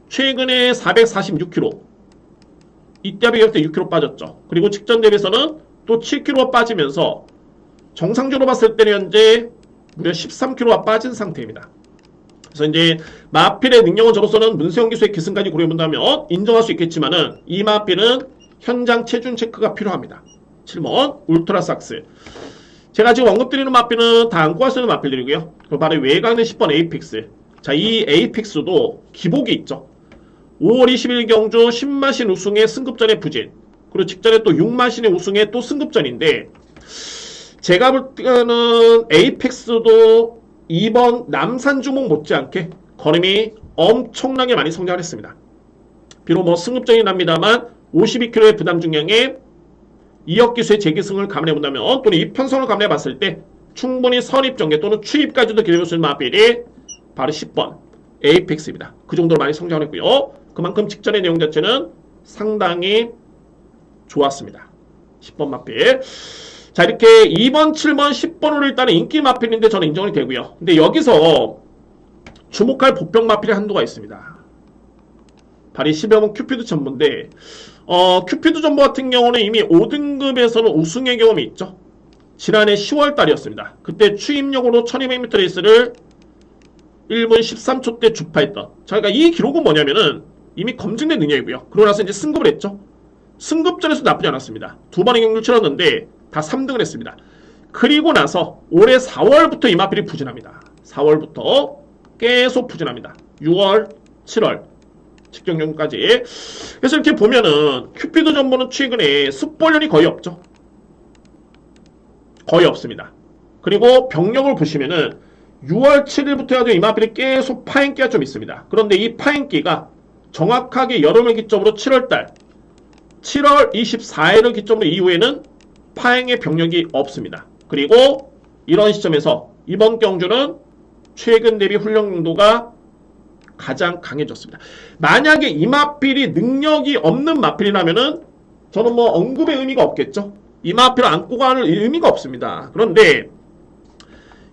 최근에 446kg 이때 비교할 때 6kg 빠졌죠. 그리고 직전 대비해서는 또 7kg가 빠지면서 정상적으로 봤을 때는 현재 무려 13kg가 빠진 상태입니다. 그래서 이제 마필의 능력은 저로서는 문세영 기수의 기승까지 고려해본다면 인정할 수 있겠지만은 이 마필은 현장 체중 체크가 필요합니다. 7번 울트라삭스 제가 지금 언급드리는 마필은 다 안고 할 수 있는 마필들이고요. 그리고 바로 외곽은 10번 에이픽스 자 이 에이픽스도 기복이 있죠. 5월 20일 경주 10마신 우승의 승급전의 부진 그리고 직전에 또 6마신의 우승의 또 승급전인데 제가 볼 때는 에이펙스도 2번 남산 주목 못지않게 걸음이 엄청나게 많이 성장을 했습니다. 비록 뭐 승급전이 납니다만 52kg의 부담 중량에 2억 기수의 재기승을 감안해본다면 또는 이편성을 감안해봤을 때 충분히 선입전개 또는 추입까지도 기대볼 수 있는 마필이 바로 10번 에이펙스입니다. 그 정도로 많이 성장을 했고요. 그만큼 직전의 내용 자체는 상당히 좋았습니다. 10번 마필 자 이렇게 2번, 7번, 10번으로 일단은 인기 마필인데 저는 인정이 되고요. 근데 여기서 주목할 보평 마필의 한도가 있습니다. 바로 10여번 큐피드 전부인데 큐피드 전부 같은 경우는 이미 5등급에서는 우승의 경험이 있죠. 지난해 10월 달이었습니다. 그때 추임력으로 1200m 레이스를 1분 13초 때 주파했던 자 그러니까 이 기록은 뭐냐면은 이미 검증된 능력이고요. 그러고 나서 이제 승급을 했죠. 승급전에서 나쁘지 않았습니다. 두 번의 경기를 치렀는데 다 3등을 했습니다. 그리고 나서 올해 4월부터 이 마필이 부진합니다. 4월부터 계속 부진합니다. 6월, 7월 직전경까지. 그래서 이렇게 보면은 큐피드 전부는 최근에 습벌련이 거의 없죠. 거의 없습니다. 그리고 병력을 보시면은 6월 7일부터 해가지고 이 마필이 계속 파행기가 좀 있습니다. 그런데 이 파행기가 정확하게 여름을 기점으로 7월달 7월 24일을 기점으로 이후에는 파행의 병력이 없습니다. 그리고 이런 시점에서 이번 경주는 최근 대비 훈련 강도가 가장 강해졌습니다. 만약에 이 마필이 능력이 없는 마필이라면은 저는 뭐 언급의 의미가 없겠죠. 이 마필을 안고 가는 의미가 없습니다. 그런데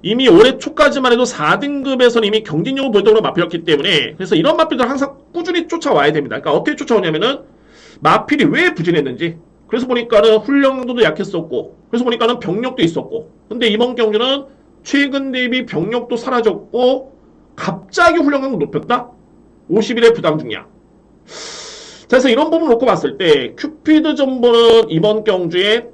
이미 올해 초까지만 해도 4등급에서는 이미 경진력을 보여주는 마필이었기 때문에 그래서 이런 마필들 항상 꾸준히 쫓아와야 됩니다. 그러니까 어떻게 쫓아오냐면은 마필이 왜 부진했는지 그래서 보니까는 훈련 강도도 약했었고 그래서 보니까는 병력도 있었고 근데 이번 경주는 최근 대비 병력도 사라졌고 갑자기 훈련 강도 높였다? 50일의 부담 중량. 자, 그래서 이런 부분을 놓고 봤을 때 큐피드 전보는 이번 경주에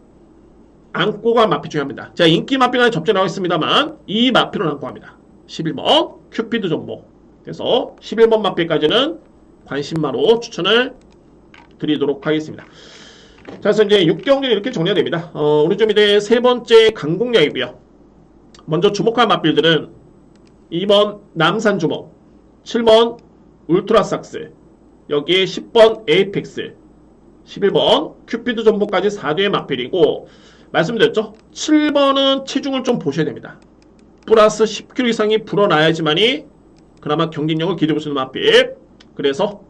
안고 갈 마필 중요합니다. 제가 인기 마필간에 접전에 나와 있습니다만 이 마필은 안고 갑니다. 11번 큐피드 전보. 그래서 11번 마필까지는 관심마로 추천을 드리도록 하겠습니다. 자, 그래서 이제 6경기는 이렇게 정리가 됩니다. 우리 좀 이제 세 번째 강공략이고요. 먼저 주목할 마필들은 2번 남산 주목, 7번 울트라삭스, 여기에 10번 에이펙스, 11번 큐피드 전보까지 4대의 마필이고 말씀드렸죠? 7번은 체중을 좀 보셔야 됩니다. 플러스 10kg 이상이 불어나야지만이 그나마 경진력을 기대볼 수 있는 마필. 그래서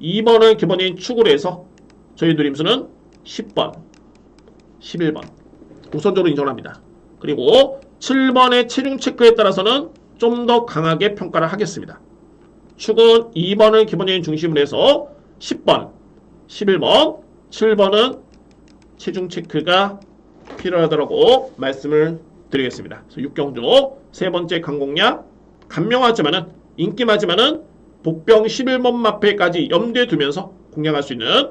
2번을 기본적인 축으로 해서 저희 누림수는 10번, 11번 우선적으로 인정합니다. 그리고 7번의 체중 체크에 따라서는 좀 더 강하게 평가를 하겠습니다. 축은 2번을 기본적인 중심으로 해서 10번, 11번, 7번은 체중 체크가 필요하다고 말씀을 드리겠습니다. 그래서 6경주 세 번째 강공략 간명하지만은 인기마지만은 복병 11번 마필까지 염두에 두면서 공략할 수 있는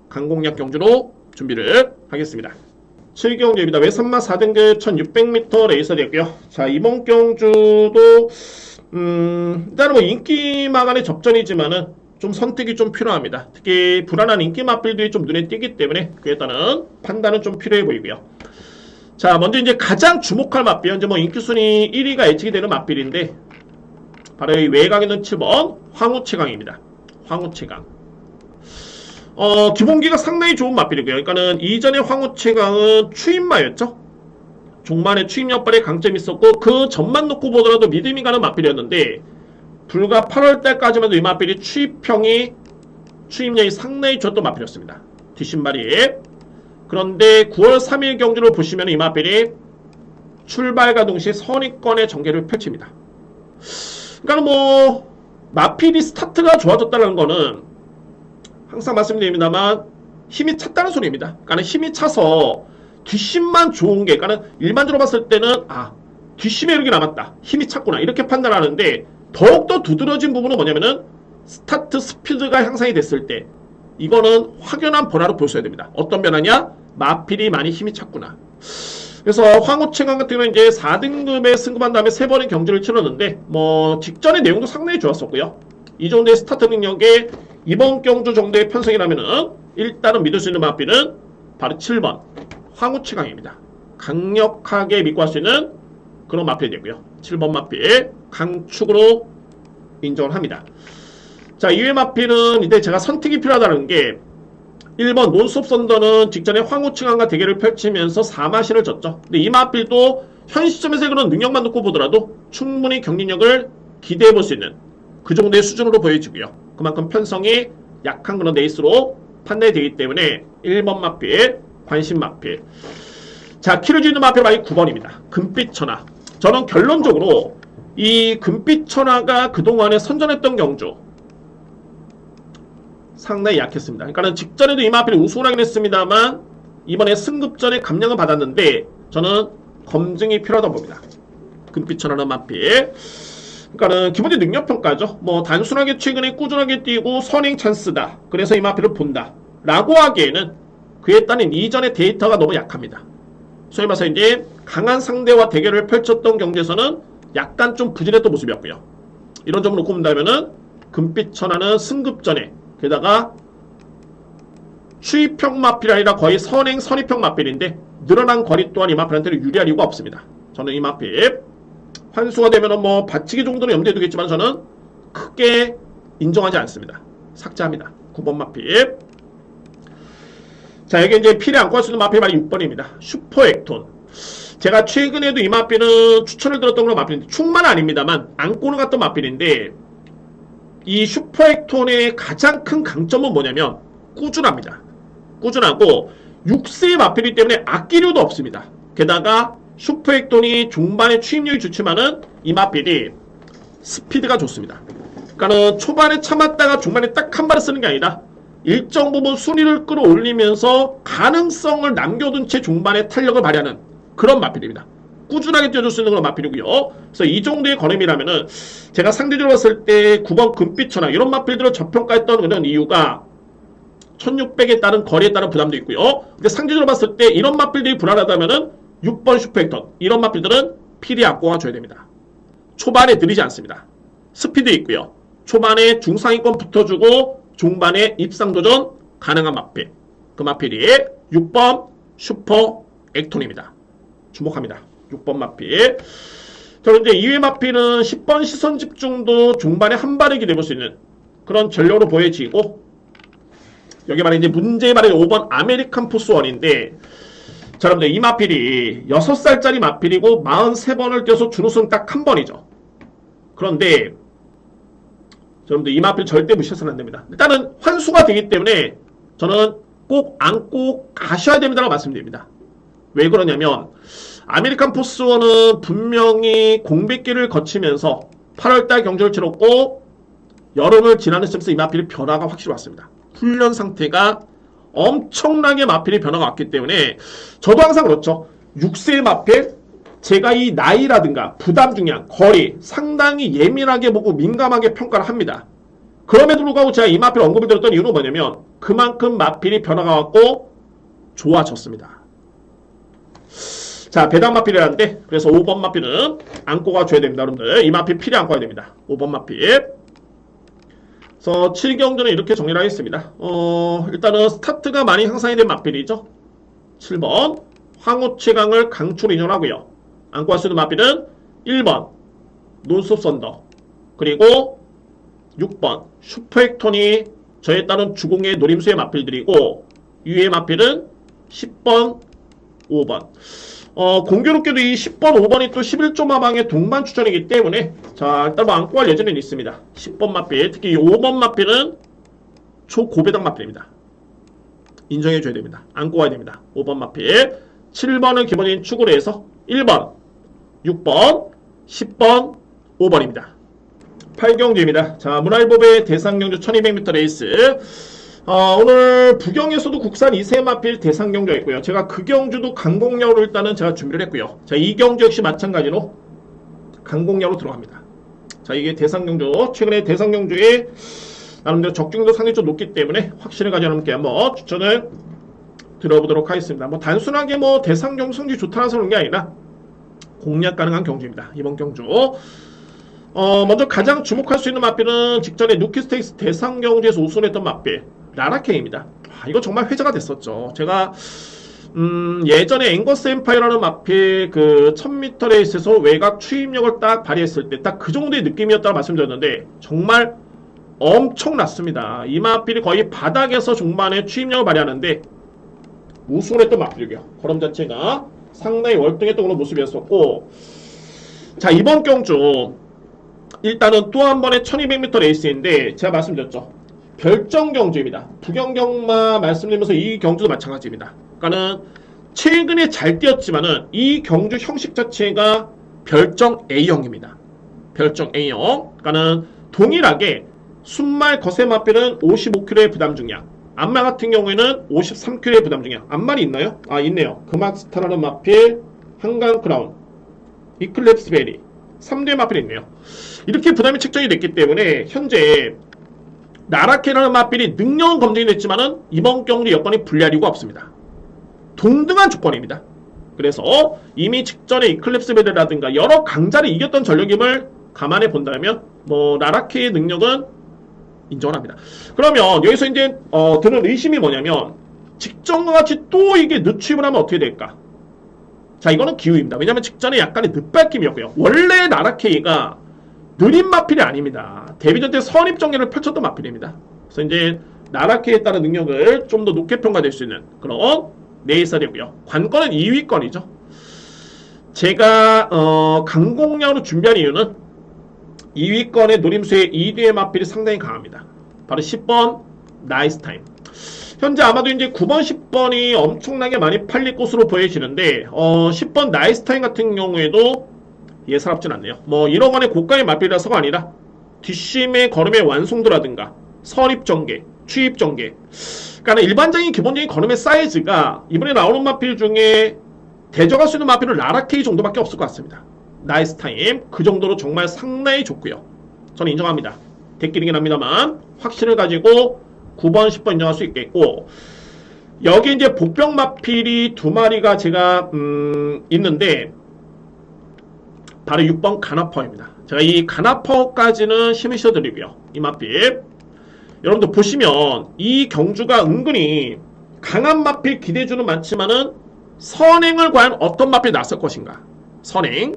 강공략 경주로 준비를 하겠습니다. 7경주입니다. 외산마 4등급 1600m 레이서 되고요. 자, 이번 경주도 일단은 뭐 인기마간의 접전이지만은 좀 선택이 좀 필요합니다. 특히 불안한 인기 마필들이 좀 눈에 띄기 때문에 그에 따른 판단은 좀 필요해 보이고요. 자, 먼저 이제 가장 주목할 마필, 현재 뭐 인기순위 1위가 예측이 되는 마필인데 바로 이 외곽에 있는 7번 황후채강입니다. 황후채강. 기본기가 상당히 좋은 마필이고요. 그러니까는 이전에 황후채강은 추임마였죠. 종만의 추임 역발에 강점이 있었고 그 전만 놓고 보더라도 믿음이 가는 마필이었는데 불과 8월달까지만 해도 이 마필이 추임력이 상당히 좋았던 마필이었습니다. 뒷신발이. 그런데 9월 3일 경주를 보시면 이 마필이 출발과 동시에 선입권의 전개를 펼칩니다. 그러니까 뭐 마필이 스타트가 좋아졌다는 거는 항상 말씀드립니다만 힘이 찼다는 소리입니다. 그러니까 힘이 차서 뒷심만 좋은 게, 그러니까 일반적으로 봤을 때는 뒷심에 이렇게 남았다, 힘이 찼구나 이렇게 판단하는데 더욱더 두드러진 부분은 뭐냐면은 스타트 스피드가 향상이 됐을 때 이거는 확연한 변화로 보셔야 됩니다. 어떤 변화냐? 마필이 많이 힘이 찼구나. 그래서 황후채강 같은 경우는 이제 4등급에 승급한 다음에 3번의 경주를 치렀는데 뭐 직전의 내용도 상당히 좋았었고요. 이 정도의 스타트 능력에 이번 경주 정도의 편성이라면은 일단은 믿을 수 있는 마필은 바로 7번 황후채강입니다. 강력하게 믿고 할 수 있는 그런 마필이 되고요. 7번 마필 강축으로 인정을 합니다. 자, 이외 마필은 이제 제가 선택이 필요하다는 게 1번 논스톱 선더는 직전에 황후채강과 대결을 펼치면서 4마신을 졌죠. 근데 이 마필도 현 시점에서 그런 능력만 놓고 보더라도 충분히 경진력을 기대해 볼 수 있는 그 정도의 수준으로 보여지고요. 그만큼 편성이 약한 그런 레이스로 판단이 되기 때문에 1번 마필, 관심 마필. 자, 키를 주는 마필 바로 9번입니다. 금빛천하. 저는 결론적으로 이 금빛천하가 그동안에 선전했던 경주 상당히 약했습니다. 그러니까 직전에도 이 마필이 우승을 하긴 했습니다만 이번에 승급전에 감량을 받았는데 저는 검증이 필요하다고 봅니다. 금빛천하는 마필. 그러니까는 기본적인 능력평가죠. 뭐 단순하게 최근에 꾸준하게 뛰고 선행 찬스다, 그래서 이 마필을 본다 라고 하기에는 그에 따른 이전의 데이터가 너무 약합니다. 소위 말해서 이제 강한 상대와 대결을 펼쳤던 경기에서는 약간 좀 부진했던 모습이었고요. 이런 점을 놓고 본다면은 금빛천하는 승급전에 게다가 추입형 마필이 아니라 거의 선입형 마필인데 늘어난 거리 또한 이 마필한테는 유리할 이유가 없습니다. 저는 이 마필 환수가 되면은 뭐 받치기 정도는 염두에 두겠지만 저는 크게 인정하지 않습니다. 삭제합니다. 9번 마필. 자, 여기 이제 필에 안고 할 수 있는 마필 바로 6번입니다. 슈퍼 액톤. 제가 최근에도 이 마필은 추천을 드렸던 건 마필인데 충만 아닙니다만 안고는 갔던 마필인데 이 슈퍼액톤의 가장 큰 강점은 뭐냐면 꾸준합니다. 꾸준하고 6세 마필이기 때문에 아끼료도 없습니다. 게다가 슈퍼액톤이 중반에 추입력이 좋지만은 이 마필이 스피드가 좋습니다. 그러니까는 초반에 참았다가 중반에 딱 한 발을 쓰는 게 아니라 일정 부분 순위를 끌어올리면서 가능성을 남겨둔 채 중반에 탄력을 발휘하는 그런 마필입니다. 꾸준하게 뛰어줄 수 있는 그런 마필이고요. 그래서 이 정도의 걸음이라면은 제가 상대적으로 봤을 때 9번 금빛천하 이런 마필들을 저평가했던 그런 이유가 1600에 따른 거리에 따른 부담도 있고요. 근데 상대적으로 봤을 때 이런 마필들이 불안하다면은 6번 슈퍼액톤 이런 마필들은 필히 안고가 줘야 됩니다. 초반에 느리지 않습니다. 스피드 있고요. 초반에 중상위권 붙어주고 중반에 입상도전 가능한 마필. 그 마필이 6번 슈퍼액톤입니다. 주목합니다. 6번 마필. 저는 이제 2회 마필은 10번 시선 집중도 중반에 한 발에 기대볼 수 있는 그런 전력으로 보여지고 여기 말해 이제 문제의 말에 5번 아메리칸 포스1인데 자, 여러분들 이 마필이 6살짜리 마필이고 43번을 뛰어서 준우승 딱 한 번이죠. 그런데 여러분들 이 마필 절대 무시해서는 안 됩니다. 일단은 환수가 되기 때문에 저는 꼭 안고 가셔야 됩니다라고 말씀드립니다. 왜 그러냐면 아메리칸 포스1은 분명히 공백기를 거치면서 8월달 경주를 치렀고 여름을 지나는 시점에서 이 마필의 변화가 확실히 왔습니다. 훈련 상태가 엄청나게 마필의 변화가 왔기 때문에 저도 항상 그렇죠. 6세의 마필 제가 이 나이라든가 부담 중량, 거리 상당히 예민하게 보고 민감하게 평가를 합니다. 그럼에도 불구하고 제가 이 마필 언급을 드렸던 이유는 뭐냐면 그만큼 마필이 변화가 왔고 좋아졌습니다. 자, 배당 마필이라는데 그래서 5번 마필은 안고 가줘야 됩니다. 여러분들 이 마필 필히 안고 가야 됩니다. 5번 마필. 그래서 7경주는 이렇게 정리를 하겠습니다. 일단은 스타트가 많이 향상이 된 마필이죠. 7번 황후 최강을 강추로 인정하고요. 안고 갈 수 있는 마필은 1번 논스톱 썬더 그리고 6번 슈퍼액톤이 저에 따른 주공의 노림수의 마필들이고 유의 마필은 10번 5번 공교롭게도 이 10번 5번이 또 11조 마방의 동반 추천이기 때문에 자 일단 뭐 안고 갈 예정은 있습니다. 10번 마필 특히 이 5번 마필은 초고배당 마필입니다. 인정해줘야 됩니다. 안고 가야 됩니다. 5번 마필 7번은 기본적인 축으로 해서 1번 6번 10번 5번입니다. 8경주입니다. 자 문화일보배 대상경주 1200m 레이스 오늘 부경에서도 국산 2세 마필 대상경주가 있고요. 제가 그 경주도 강공역으로 일단은 제가 준비를 했고요. 자, 이 경주 역시 마찬가지로 강공역으로 들어갑니다. 자, 이게 대상경주. 최근에 대상경주에 나름대로 적중도 상당히 좀 높기 때문에 확실히 가지고 여러분께 한번 추천을 들어보도록 하겠습니다. 뭐 단순하게 뭐 대상경주 성적이 좋다라서 그런 게 아니라 공략 가능한 경주입니다. 이번 경주. 먼저 가장 주목할 수 있는 마필은 직전에 누키스테이스 대상경주에서 우승했던 마필 라라케입니다. 이거 정말 회자가 됐었죠. 제가 예전에 앵거스 엠파이어라는 마필 그 1000m 레이스에서 외곽 추입력을 딱 발휘했을 때 딱 그 정도의 느낌이었다고 말씀드렸는데 정말 엄청났습니다. 이 마필이 거의 바닥에서 중반에 추입력을 발휘하는데 우승을 했던 마필이고요. 걸음 자체가 상당히 월등했던 그런 모습이었었고 자 이번 경주 일단은 또 한 번의 1200m 레이스인데 제가 말씀드렸죠. 별정 경주입니다. 부경경마 말씀드리면서 이 경주도 마찬가지입니다. 그러니까는 최근에 잘 뛰었지만은 이 경주 형식 자체가 별정 A형입니다. 별정 A형. 그러니까는 동일하게 순말 거세 마필은 55kg의 부담 중량. 안마 같은 경우에는 53kg의 부담 중량. 안말이 있나요? 아 있네요. 금악스타라는 마필, 한강 크라운, 이클랩스 베리 3대 마필이 있네요. 이렇게 부담이 책정이 됐기 때문에 현재 나라케라는 마필이 능력은 검증이 됐지만은 이번 경주 여건이 불리할 이유가 없습니다. 동등한 조건입니다. 그래서 이미 직전에 이클립스 베드라든가 여러 강자를 이겼던 전력임을 감안해 본다면 뭐 나라케의 능력은 인정을 합니다. 그러면 여기서 이제 드는 의심이 뭐냐면 직전과 같이 또 이게 늦추입을 하면 어떻게 될까? 자 이거는 기우입니다. 왜냐하면 직전에 약간의 늦발김이었고요. 원래 나라케이가 느린 마필이 아닙니다. 데뷔전 때 선입정예를 펼쳤던 마필입니다. 그래서 이제 나라케에 따른 능력을 좀 더 높게 평가될 수 있는 그런 네이설이고요. 관건은 2위권이죠. 제가 강공략으로 준비한 이유는 2위권의 노림수의 2뒤의 마필이 상당히 강합니다. 바로 10번 나이스 타임. 현재 아마도 이제 9번, 10번이 엄청나게 많이 팔릴 것으로 보여지는데 10번 나이스 타임 같은 경우에도 예사롭진 않네요. 뭐 1억 원의 고가의 마필이라서가 아니라 뒷심의 걸음의 완성도라든가 선입 전개, 추입 전개. 그러니까 일반적인 기본적인 걸음의 사이즈가 이번에 나오는 마필 중에 대적할 수 있는 마필은 라라케이 정도밖에 없을 것 같습니다. 나이스 타임 그 정도로 정말 상당히 좋고요. 저는 인정합니다. 대끼리긴 합니다만 확신을 가지고 9번, 10번 인정할 수 있겠고, 여기 이제 복병 마필이 두 마리가 제가 있는데 바로 6번 가나퍼입니다. 제가 이 가나퍼까지는 힘을 실어드리고요. 이 마필 여러분들 보시면 이 경주가 은근히 강한 마필 기대주는 많지만은 선행을 과연 어떤 마필이 났을 것인가. 선행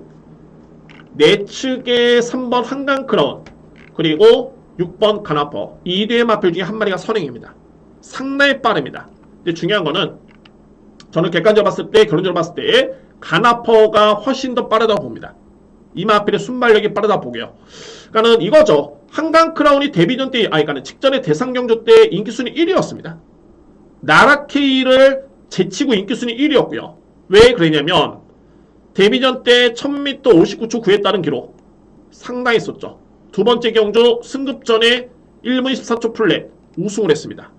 내측의 3번 한강 크라운 그리고 6번 가나퍼 이 대의 마필 중에 한 마리가 선행입니다. 상당히 빠릅니다. 근데 중요한 거는 저는 객관적으로 봤을 때, 결론적으로 봤을 때 가나퍼가 훨씬 더 빠르다고 봅니다. 이 마필의 순발력이 빠르다고 보고요. 그러니까는 이거죠. 한강 크라운이 데뷔전 때, 그러니까는 직전에 대상경주 때 인기순위 1위였습니다. 나라케이를 제치고 인기순위 1위였고요. 왜 그러냐면 데뷔전 때 1000m 59초 9에 따른 기록 상당히 있었죠. 두 번째 경주 승급전에 1분 14초 플랫 우승을 했습니다.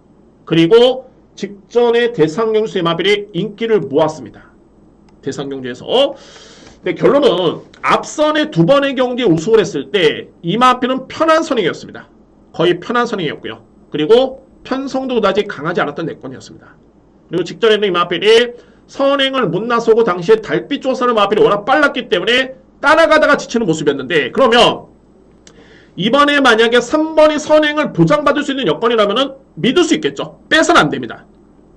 그리고 직전에 대상경주의 마필이 인기를 모았습니다. 대상경주에서. 근데 결론은 앞선의 두 번의 경기에 우승을 했을 때 이 마필은 편한 선행이었습니다. 거의 편한 선행이었고요. 그리고 편성도 그다지 강하지 않았던 내권이었습니다. 그리고 직전에는 이 마필이 선행을 못 나서고 당시에 달빛 조사를 마필이 워낙 빨랐기 때문에 따라가다가 지치는 모습이었는데, 그러면 이번에 만약에 3번이 선행을 보장받을 수 있는 여건이라면 믿을 수 있겠죠. 빼서는 안 됩니다.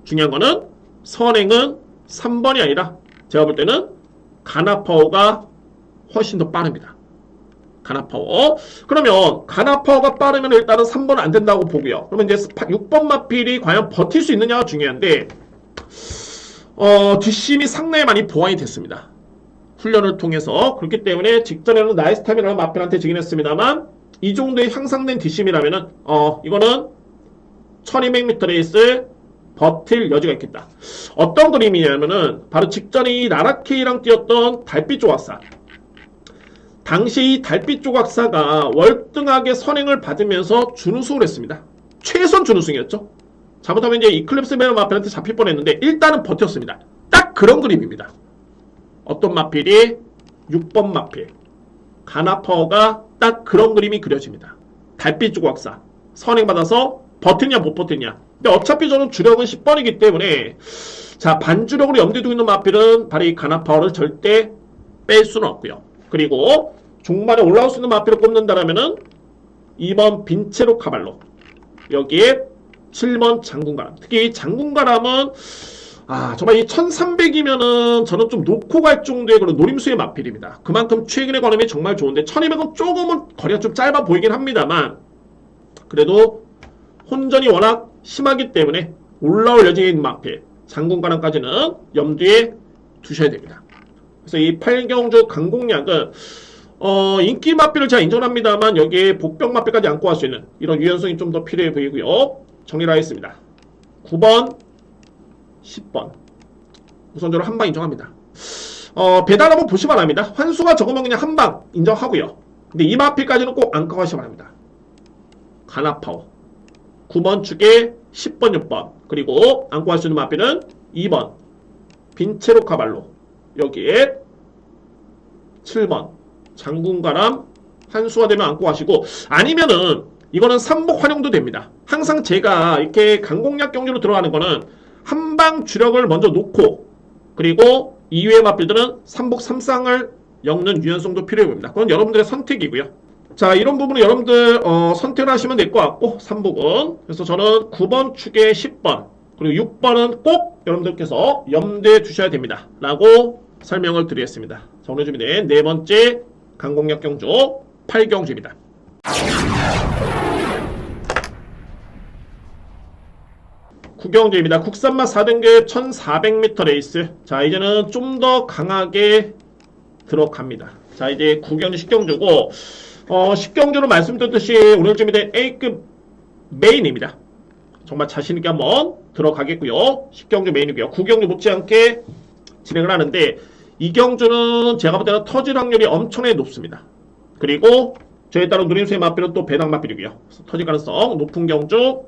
중요한 거는 선행은 3번이 아니라 제가 볼 때는 가나파워가 훨씬 더 빠릅니다. 가나파워. 그러면 가나파워가 빠르면 일단은 3번은 안 된다고 보고요. 그러면 이제 6번 마필이 과연 버틸 수 있느냐가 중요한데, 뒷심이 상당히 많이 보완이 됐습니다. 훈련을 통해서. 그렇기 때문에 직전에는 나이스 타임이라는 마필한테 지긴 했습니다만 이 정도의 향상된 뒷심이라면은 이거는 1200m 레이스 버틸 여지가 있겠다. 어떤 그림이냐면은 바로 직전에 이 나라케이랑 뛰었던 달빛 조각사. 당시 이 달빛 조각사가 월등하게 선행을 받으면서 준우승을 했습니다. 최선 준우승이었죠. 잘못하면 이제 이클립스 베너 마필한테 잡힐 뻔했는데 일단은 버텼습니다. 딱 그런 그림입니다. 어떤 마필이 6번 마필 가나파워가 딱 그런 그림이 그려집니다. 달빛 조각사 선행받아서 버티냐 못 버티냐. 근데 어차피 저는 주력은 10번이기 때문에 자 반주력으로 염두에 두고 있는 마필은 바로 이 가나파워를 절대 뺄 수는 없고요. 그리고 종말에 올라올 수 있는 마필을 꼽는다라면은 2번 빈체로 카발로, 여기에 7번 장군가람. 특히 이 장군가람은 정말 이 1300이면은 저는 좀 놓고 갈 정도의 그런 노림수의 마필입니다. 그만큼 최근의 걸음이 정말 좋은데 1200은 조금은 거리가 좀 짧아 보이긴 합니다만 그래도 혼전이 워낙 심하기 때문에 올라올 여지가 있는 마필 장군가람까지는 염두에 두셔야 됩니다. 그래서 이 8경주 강공략은 인기 마필을 제가 인정합니다만 여기에 복병 마필까지 안고 갈 수 있는 이런 유연성이 좀 더 필요해 보이고요. 정리를 하겠습니다. 9번 10번 우선적으로 한방 인정합니다. 배달 한번 보시기 바랍니다. 환수가 적으면 그냥 한방 인정하고요. 근데 이 마필까지는 꼭 안고 가시기 바랍니다. 가나파워 9번 축에 10번 6번 그리고 안고 갈 수 있는 마필은 2번 빈체로 카발로, 여기에 7번 장군가람 한수가 되면 안고 가시고, 아니면은 이거는 삼복 활용도 됩니다. 항상 제가 이렇게 강공략 경기로 들어가는 거는 한방 주력을 먼저 놓고 그리고 이외의 마필들은 삼복 삼상을 엮는 유연성도 필요해 보입니다. 그건 여러분들의 선택이고요. 자, 이런 부분은 여러분들 선택을 하시면 될 것 같고, 삼복은. 그래서 저는 9번 축에 10번 그리고 6번은 꼭 여러분들께서 염두에 두셔야 됩니다 라고 설명을 드리겠습니다. 자, 오늘 준비된 네 번째 강공략 경주 8경주입니다. 구경주입니다. 국산맛 4등급 1400m 레이스. 자, 이제는 좀 더 강하게 들어갑니다. 자, 이제 9경주 10경주고 10경주로 말씀드렸듯이 오늘 준비된 A급 메인입니다. 정말 자신있게 한번 들어가겠고요. 10경주 메인이고요. 9경주 못지않게 진행을 하는데 2경주는 제가 볼 때는 터질 확률이 엄청나게 높습니다. 그리고 저에 따른 누림수의 마필은 또 배당 마필이고요. 터질 가능성 높은 경주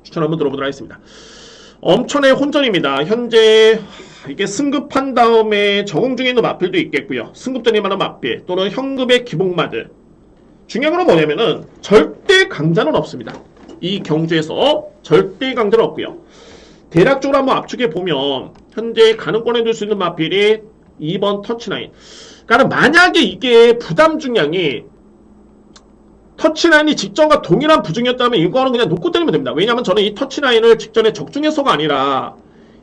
추천 한번 들어보도록 하겠습니다. 엄청나게 혼전입니다. 현재 이게 승급한 다음에 적응 중에 있는 마필도 있겠고요. 승급전이 많은 마필 또는 현급의 기복마들. 중요한 건 뭐냐면은 절대 강자는 없습니다. 이 경주에서 절대 강자는 없고요. 대략적으로 한번 압축해 보면 현재 가능권에 둘 수 있는 마필이 2번 터치라인. 그러니까 만약에 이게 부담 중량이 터치라인이 직전과 동일한 부중이었다면 이거는 그냥 놓고 때리면 됩니다. 왜냐하면 저는 이 터치라인을 직전에 적중해서가 아니라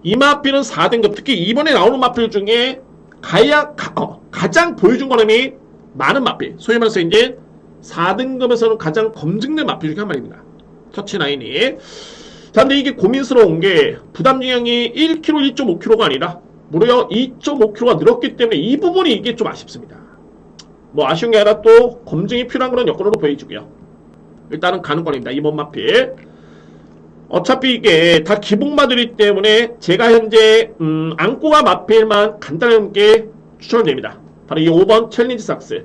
이 마필은 4등급, 특히 이번에 나오는 마필 중에 가장 보여준 거름이 많은 마필, 소위 말해서 이제 4등급에서는 가장 검증된 마필 중에 한 마리입니다. 터치라인이. 자, 근데 이게 고민스러운 게 부담 중량이 1kg, 1.5kg가 아니라 무려 2.5kg가 늘었기 때문에 이 부분이 이게 좀 아쉽습니다. 뭐 아쉬운 게 아니라 또 검증이 필요한 그런 여건으로 보여지고요. 일단은 가능권입니다. 이번 마필. 어차피 이게 다 기복마들이기 때문에 제가 현재 안고가 마필만 간단하게 추천을 드립니다. 바로 이 5번 챌린지 삭스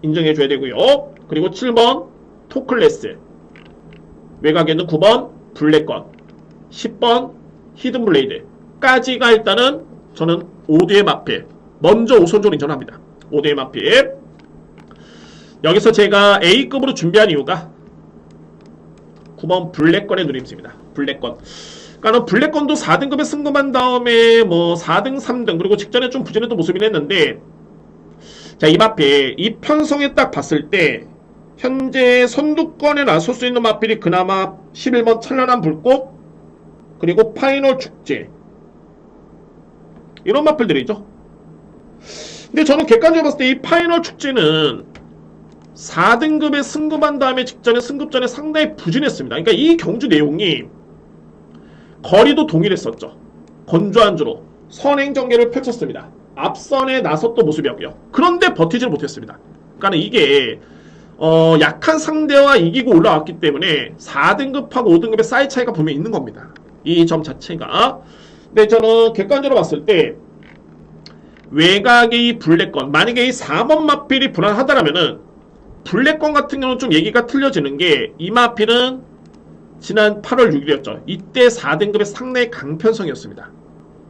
인정해줘야 되고요. 그리고 7번 토클레스, 외곽에는 9번 블랙건, 10번 히든블레이드까지가 일단은 저는 5대의 마필 먼저 우선적으로 인정합니다. 5대의 마필. 여기서 제가 A급으로 준비한 이유가 9번 블랙건의 누림수입니다. 블랙건. 그러니까 블랙건도 4등급에 승급한 다음에 뭐 4등, 3등 그리고 직전에 좀 부진했던 모습이긴 했는데, 자, 이 마필 이 편성에 딱 봤을 때 현재 선두권에 나설 수 있는 마필이 그나마 11번 찬란한 불꽃 그리고 파이널 축제 이런 마필들이죠. 근데 저는 객관적으로 봤을 때 이 파이널 축제는 4등급에 승급한 다음에 직전에 승급전에 상당히 부진했습니다. 그러니까 이 경주 내용이 거리도 동일했었죠. 건조한 주로 선행전개를 펼쳤습니다. 앞선에 나섰던 모습이었고요. 그런데 버티지를 못했습니다. 그러니까 이게 약한 상대와 이기고 올라왔기 때문에 4등급하고 5등급의 사이 차이가 분명히 있는 겁니다. 이 점 자체가. 근데 저는 객관적으로 봤을 때 외곽의 이 블랙건, 만약에 이 4번 마필이 불안하다라면은 블랙건 같은 경우는 좀 얘기가 틀려지는 게 이 마필은 지난 8월 6일이었죠. 이때 4등급의 상당히 강편성이었습니다.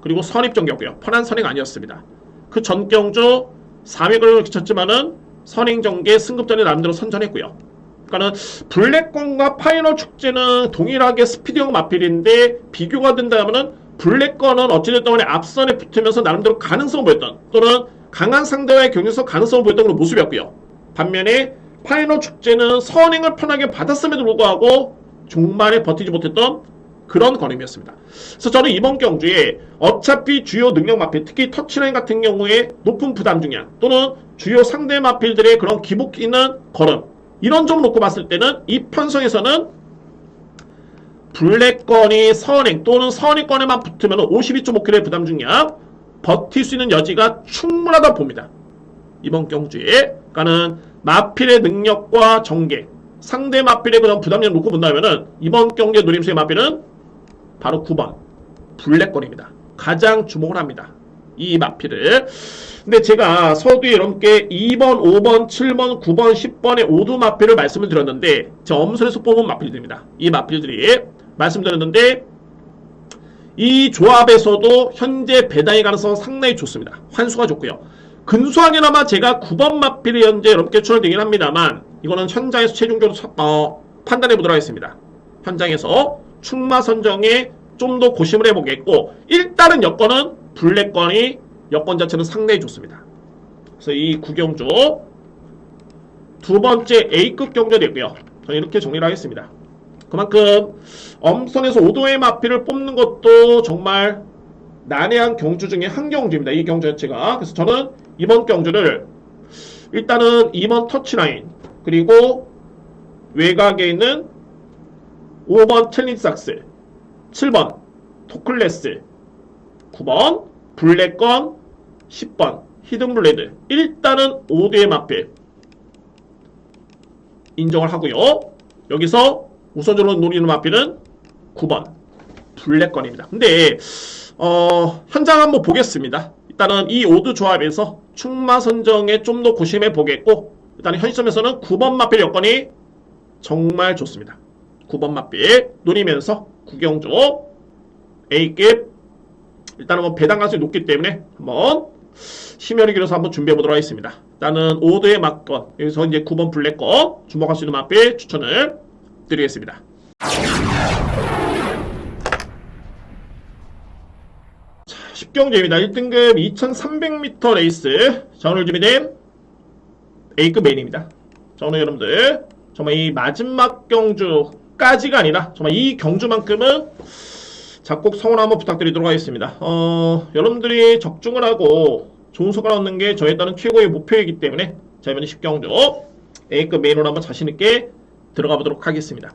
그리고 선입전개였고요. 편한 선행 아니었습니다. 그 전 경주 3위권을 기쳤지만은 선행전개 승급전에 나름대로 선전했고요. 그러니까는 블랙건과 파이널 축제는 동일하게 스피드형 마필인데 비교가 된다면은 블랙건은 어찌됐든 간에 앞선에 붙으면서 나름대로 가능성을 보였던 또는 강한 상대와의 경기에서 가능성을 보였던 그런 모습이었고요. 반면에 파이널 축제는 선행을 편하게 받았음에도 불구하고 종말에 버티지 못했던 그런 걸음이었습니다. 그래서 저는 이번 경주에 어차피 주요 능력 마필, 특히 터치라인 같은 경우에 높은 부담 중량 또는 주요 상대 마필들의 그런 기복 있는 걸음, 이런 점을 놓고 봤을 때는 이 편성에서는 블랙건이 선행 또는 선행권에만 붙으면 52.5kg의 부담 중량 버틸 수 있는 여지가 충분하다 봅니다. 이번 경주에. 그러니까는 마필의 능력과 전개, 상대 마필의 그런 부담력을 놓고 본다면은 이번 경기의 누림수의 마필은 바로 9번 블랙건입니다. 가장 주목을 합니다. 이 마필을. 근데 제가 서두에 여러분께 2번, 5번, 7번, 9번, 10번의 5두 마필을 말씀을 드렸는데 제 엄선에서 뽑은 마필들입니다. 이 마필들이 말씀드렸는데 이 조합에서도 현재 배당의 가능성은 상당히 좋습니다. 환수가 좋고요. 근소하게나마 제가 9번 마필이 현재 여러분께 추천되긴 합니다만 이거는 현장에서 최종적으로 판단해 보도록 하겠습니다. 현장에서 충마 선정에 좀 더 고심을 해보겠고, 일단은 여건은 블랙건이 여건 자체는 상당히 좋습니다. 그래서 이 구경주 두 번째 A급 경주가 되고요. 저는 이렇게 정리를 하겠습니다. 그만큼 엄선에서 5도의 마필을 뽑는 것도 정말 난해한 경주 중에 한 경주입니다. 이 경주 자체가. 그래서 저는 이번 경주를 일단은 2번 터치라인 그리고 외곽에 있는 5번 챌린지 삭스, 7번 토클레스, 9번 블랙건, 10번 히든블레이드. 일단은 5대의 마필 인정을 하고요. 여기서 우선적으로 노리는 마필은 9번 블랙건입니다. 근데 현장 한번 보겠습니다. 일단은 이 오드 조합에서 충마 선정에 좀 더 고심해 보겠고, 일단은 현 시점에서는 9번 마필 여건이 정말 좋습니다. 9번 마필 노리면서 구경조 A급, 일단은 뭐 배당 가능성이 높기 때문에 한번 심혈을 기울여서 한번 준비해 보도록 하겠습니다. 일단은 오드의 막건, 여기서 이제 9번 블랙건 주목할 수 있는 마필 추천을 드리겠습니다. 자, 10경주입니다. 1등급 2300m 레이스. 자, 오늘 준비된 A급 메인입니다. 자, 오늘 여러분들 정말 이 마지막 경주까지가 아니라 정말 이 경주만큼은 작곡 성원 한번 부탁드리도록 하겠습니다. 여러분들이 적중을 하고 좋은 성과를 얻는 게 저에 따른 최고의 목표이기 때문에 자, 이번에 10경주 A급 메인으로 한번 자신있게 들어가 보도록 하겠습니다.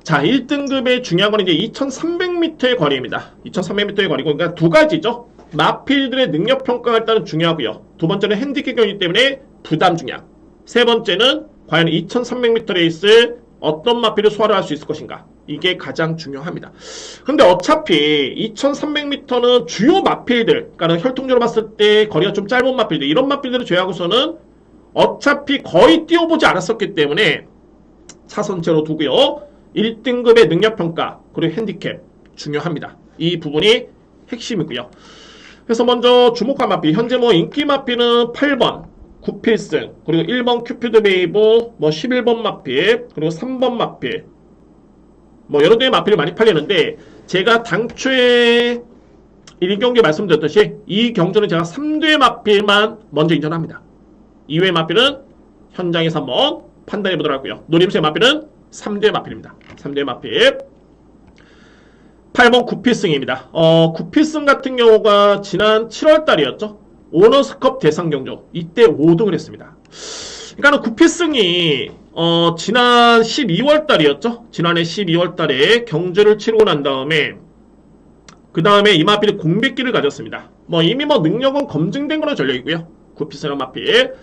자, 1등급의 중요한 건 이제 2300m의 거리입니다. 2300m의 거리고, 그러니까 두 가지죠. 마필들의 능력 평가가 일단은 중요하고요. 두 번째는 핸디캡 경기 때문에 부담 중량. 세 번째는 과연 2300m 레이스 어떤 마필을 소화를 할 수 있을 것인가. 이게 가장 중요합니다. 근데 어차피 2300m는 주요 마필들, 그러니까 혈통적으로 봤을 때 거리가 좀 짧은 마필들, 이런 마필들을 제외하고서는 어차피 거의 뛰어보지 않았었기 때문에 차선체로 두고요. 1등급의 능력평가, 그리고 핸디캡 중요합니다. 이 부분이 핵심이고요. 그래서 먼저 주목할 마필, 현재 뭐 인기 마필은 8번 9필승, 그리고 1번 큐피드 베이브, 뭐 11번 마필, 그리고 3번 마필, 뭐 여러 개의 마필이 많이 팔리는데, 제가 당초에 1경기 말씀드렸듯이 이 경주는 제가 3대 마필만 먼저 인정합니다. 2회 마필은 현장에서 한번 판단해 보도록 하고요. 노림수의 마필은 3대 마필입니다. 3대 마필. 8번 9필승입니다. 9필승 같은 경우가 지난 7월달이었죠. 오너스컵 대상 경주. 이때 5등을 했습니다. 그러니까 9필승이 지난 12월달이었죠. 지난해 12월달에 경주를 치르고 난 다음에 그 다음에 이 마필이 공백기를 가졌습니다. 뭐 이미 뭐 능력은 검증된 거로 전력이고요. 9필승 마필.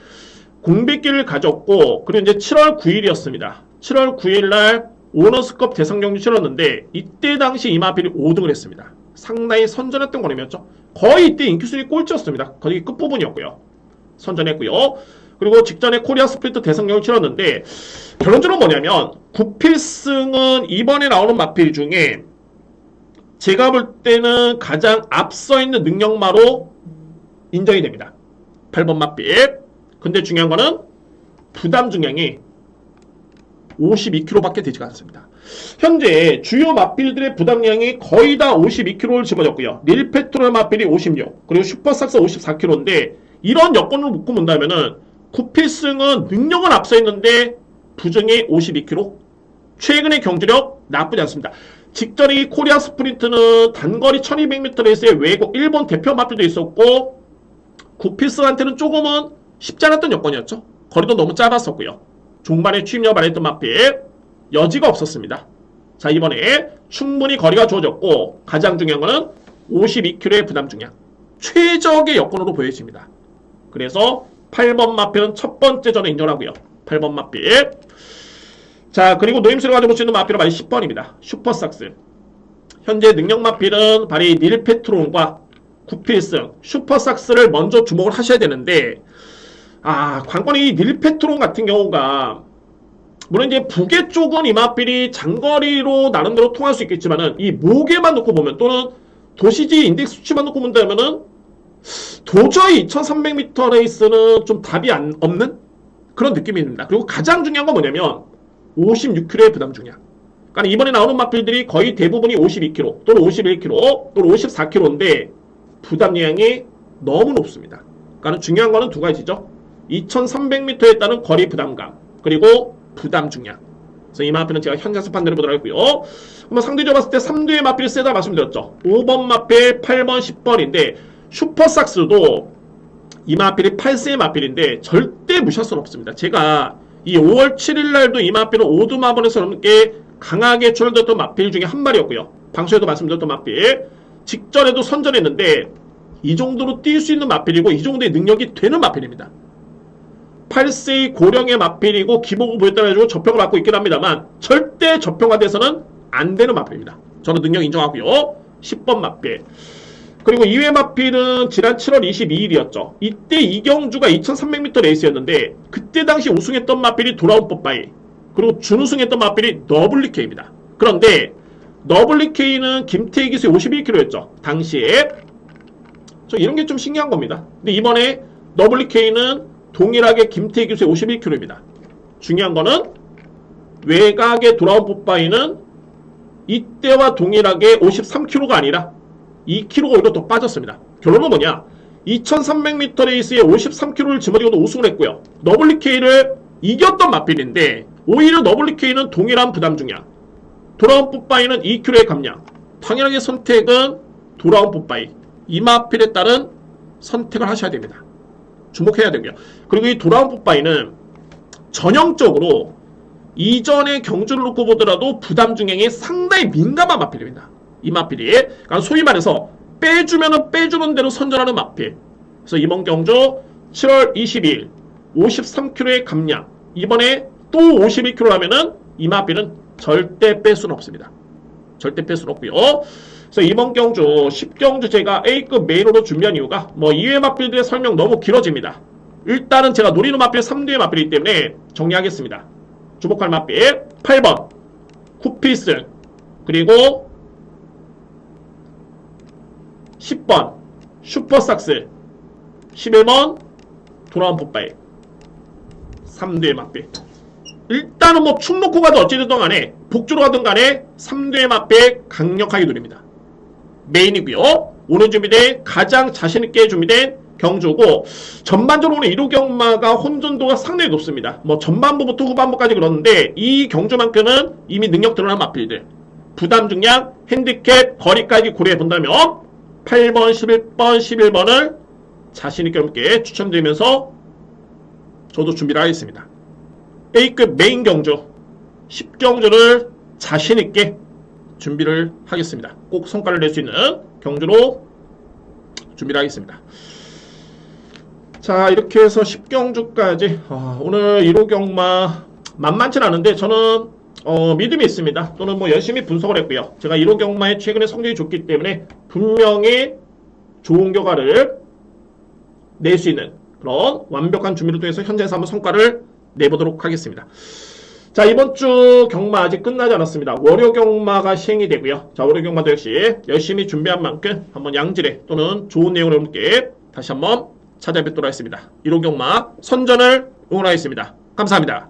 공백기를 가졌고, 그리고 이제 7월 9일이었습니다. 7월 9일날 오너스컵 대상 경주 치렀는데 이때 당시 이 마필이 5등을 했습니다. 상당히 선전했던 거림이었죠. 거의 이때 인기순위 꼴찌였습니다. 거의 끝부분이었고요. 선전했고요. 그리고 직전에 코리아 스프린트 대상 경주 치렀는데 결론적으로 뭐냐면 9필승은 이번에 나오는 마필 중에 제가 볼 때는 가장 앞서 있는 능력마로 인정이 됩니다. 8번 마필. 근데 중요한 거는 부담 중량이 52kg밖에 되지가 않습니다. 현재 주요 마필들의 부담량이 거의 다 52kg를 집어줬고요. 닐페트롤 마필이 56, 그리고 슈퍼삭스 54kg인데 이런 여건을 놓고 본다면은 9필승은 능력은 앞서 있는데 부정이 52kg. 최근의 경주력 나쁘지 않습니다. 직전에 이 코리아 스프린트는 단거리 1200m 레이스의 외국 일본 대표 마필도 있었고 9필승한테는 조금은 쉽지 않았던 여건이었죠. 거리도 너무 짧았었고요. 종반에 취임력 발휘했던 마필 여지가 없었습니다. 자, 이번에 충분히 거리가 주어졌고 가장 중요한 거는 52kg의 부담 중량. 최적의 여건으로 보여집니다. 그래서 8번 마필은 첫 번째 저는 인정하고요. 8번 마필. 자, 그리고 노임수를 가져볼 수 있는 마필은 바로 10번입니다. 슈퍼삭스. 현재 능력 마필은 바로 닐페트론과 9필승, 슈퍼삭스를 먼저 주목을 하셔야 되는데, 관건이 닐페트론 같은 경우가 물론 이제 부계 쪽은 이 마필이 장거리로 나름대로 통할 수 있겠지만은 이 모계만 놓고 보면 또는 도시지 인덱스 수치만 놓고 본다면은 도저히 2300m 레이스는 좀 답이 없는 그런 느낌입니다. 그리고 가장 중요한 건 뭐냐면 56kg의 부담 중량. 그러니까 이번에 나오는 마필들이 거의 대부분이 52kg 또는 51kg 또는 54kg인데 부담량이 너무 높습니다. 그러니까 중요한 거는 두 가지죠. 2300m에 따른 거리 부담감 그리고 부담 중량. 그래서 이 마필은 제가 현장에서 판단해 보도록 하고요. 한번 상대적으로 봤을 때 3두의 마필이 세다 말씀드렸죠. 5번 마필, 8번, 10번인데 슈퍼삭스도 이 마필이 8세의 마필인데 절대 무시할 수는 없습니다. 제가 이 5월 7일 날도 이 마필은 오두마번에서 여러분께 강하게 출연됐던 마필 중에 한 마리였고요. 방송에도 말씀드렸던 마필 직전에도 선전했는데 이 정도로 뛸 수 있는 마필이고 이 정도의 능력이 되는 마필입니다. 8세 고령의 마필이고 기복을 보였다가지고 저평을 받고 있긴 합니다만 절대 저평화돼서는 안 되는 마필입니다. 저는 능력 인정하고요. 10번 마필. 그리고 2회 마필은 지난 7월 22일이었죠. 이때 이경주가 2300m 레이스였는데 그때 당시 우승했던 마필이 돌아온 뽀빠이, 그리고 준우승했던 마필이 너블리케이입니다. 그런데 너블리케이는 김태희 기수의 51km였죠. 당시에. 저 이런 게 좀 신기한 겁니다. 근데 이번에 너블리케이는 동일하게 김태희 기수의 51km입니다. 중요한 거는 외곽에 돌아온 뽀빠이는 이때와 동일하게 53km가 아니라 2km가 오히려 더 빠졌습니다. 결론은 뭐냐? 2300m 레이스에 53km를 짊어지고도 우승을 했고요. 너블리케이를 이겼던 마필인데 오히려 너블리케이는 동일한 부담 중량, 돌아온 뽀빠이는 2km의 감량. 당연하게 선택은 돌아온 뽀빠이. 이 마필에 따른 선택을 하셔야 됩니다. 주목해야 되고요. 그리고 이 돌아온 뽀빠이는 전형적으로 이전의 경주를 놓고 보더라도 부담 중량에 상당히 민감한 마필입니다. 이 마필이. 그러니까 소위 말해서 빼주면은 빼주는 대로 선전하는 마필. 그래서 이번 경주 7월 22일 53km의 감량. 이번에 또 51km 하면은 이 마필은 절대 뺄 수는 없습니다. 절대 뺄 수는 없고요. 그래서 이번 경주 10경주 제가 A급 메인으로 준비한 이유가 뭐 2회 마필들의 설명 너무 길어집니다. 일단은 제가 노리는 마필 3대의 마필이기 때문에 정리하겠습니다. 주목할 마필 8번 쿠피스, 그리고 10번 슈퍼삭스, 11번 돌아온 뽀빠이. 3대의 마필. 일단은 뭐 축 놓고 가도 어찌됐든 간에 복주로 가든 간에 3대의 마필 강력하게 누립니다. 메인이고요. 오늘 준비된 가장 자신있게 준비된 경주고, 전반적으로 오늘 1호 경마가 혼전도가 상당히 높습니다. 뭐 전반부부터 후반부까지 그러는데 이 경주만큼은 이미 능력 드러난 마필들, 부담 중량, 핸디캡, 거리까지 고려해 본다면 8번, 11번, 11번을 자신있게 함께 추천드리면서 저도 준비를 하겠습니다. A급 메인 경주 10경주를 자신있게 준비를 하겠습니다. 꼭 성과를 낼 수 있는 경주로 준비를 하겠습니다. 자, 이렇게 해서 10경주까지 오늘 1호 경마 만만치 않은데 저는 믿음이 있습니다. 또는 뭐 열심히 분석을 했고요. 제가 1호 경마에 최근에 성적이 좋기 때문에 분명히 좋은 결과를 낼 수 있는 그런 완벽한 준비를 통해서 현재에서 한번 성과를 내보도록 하겠습니다. 자, 이번 주 경마 아직 끝나지 않았습니다. 월요 경마가 시행이 되고요. 자, 월요 경마도 역시 열심히 준비한 만큼 한번 양질의 또는 좋은 내용을 여러분께 다시 한번 찾아뵙도록 하겠습니다. 1호 경마 선전을 응원하겠습니다. 감사합니다.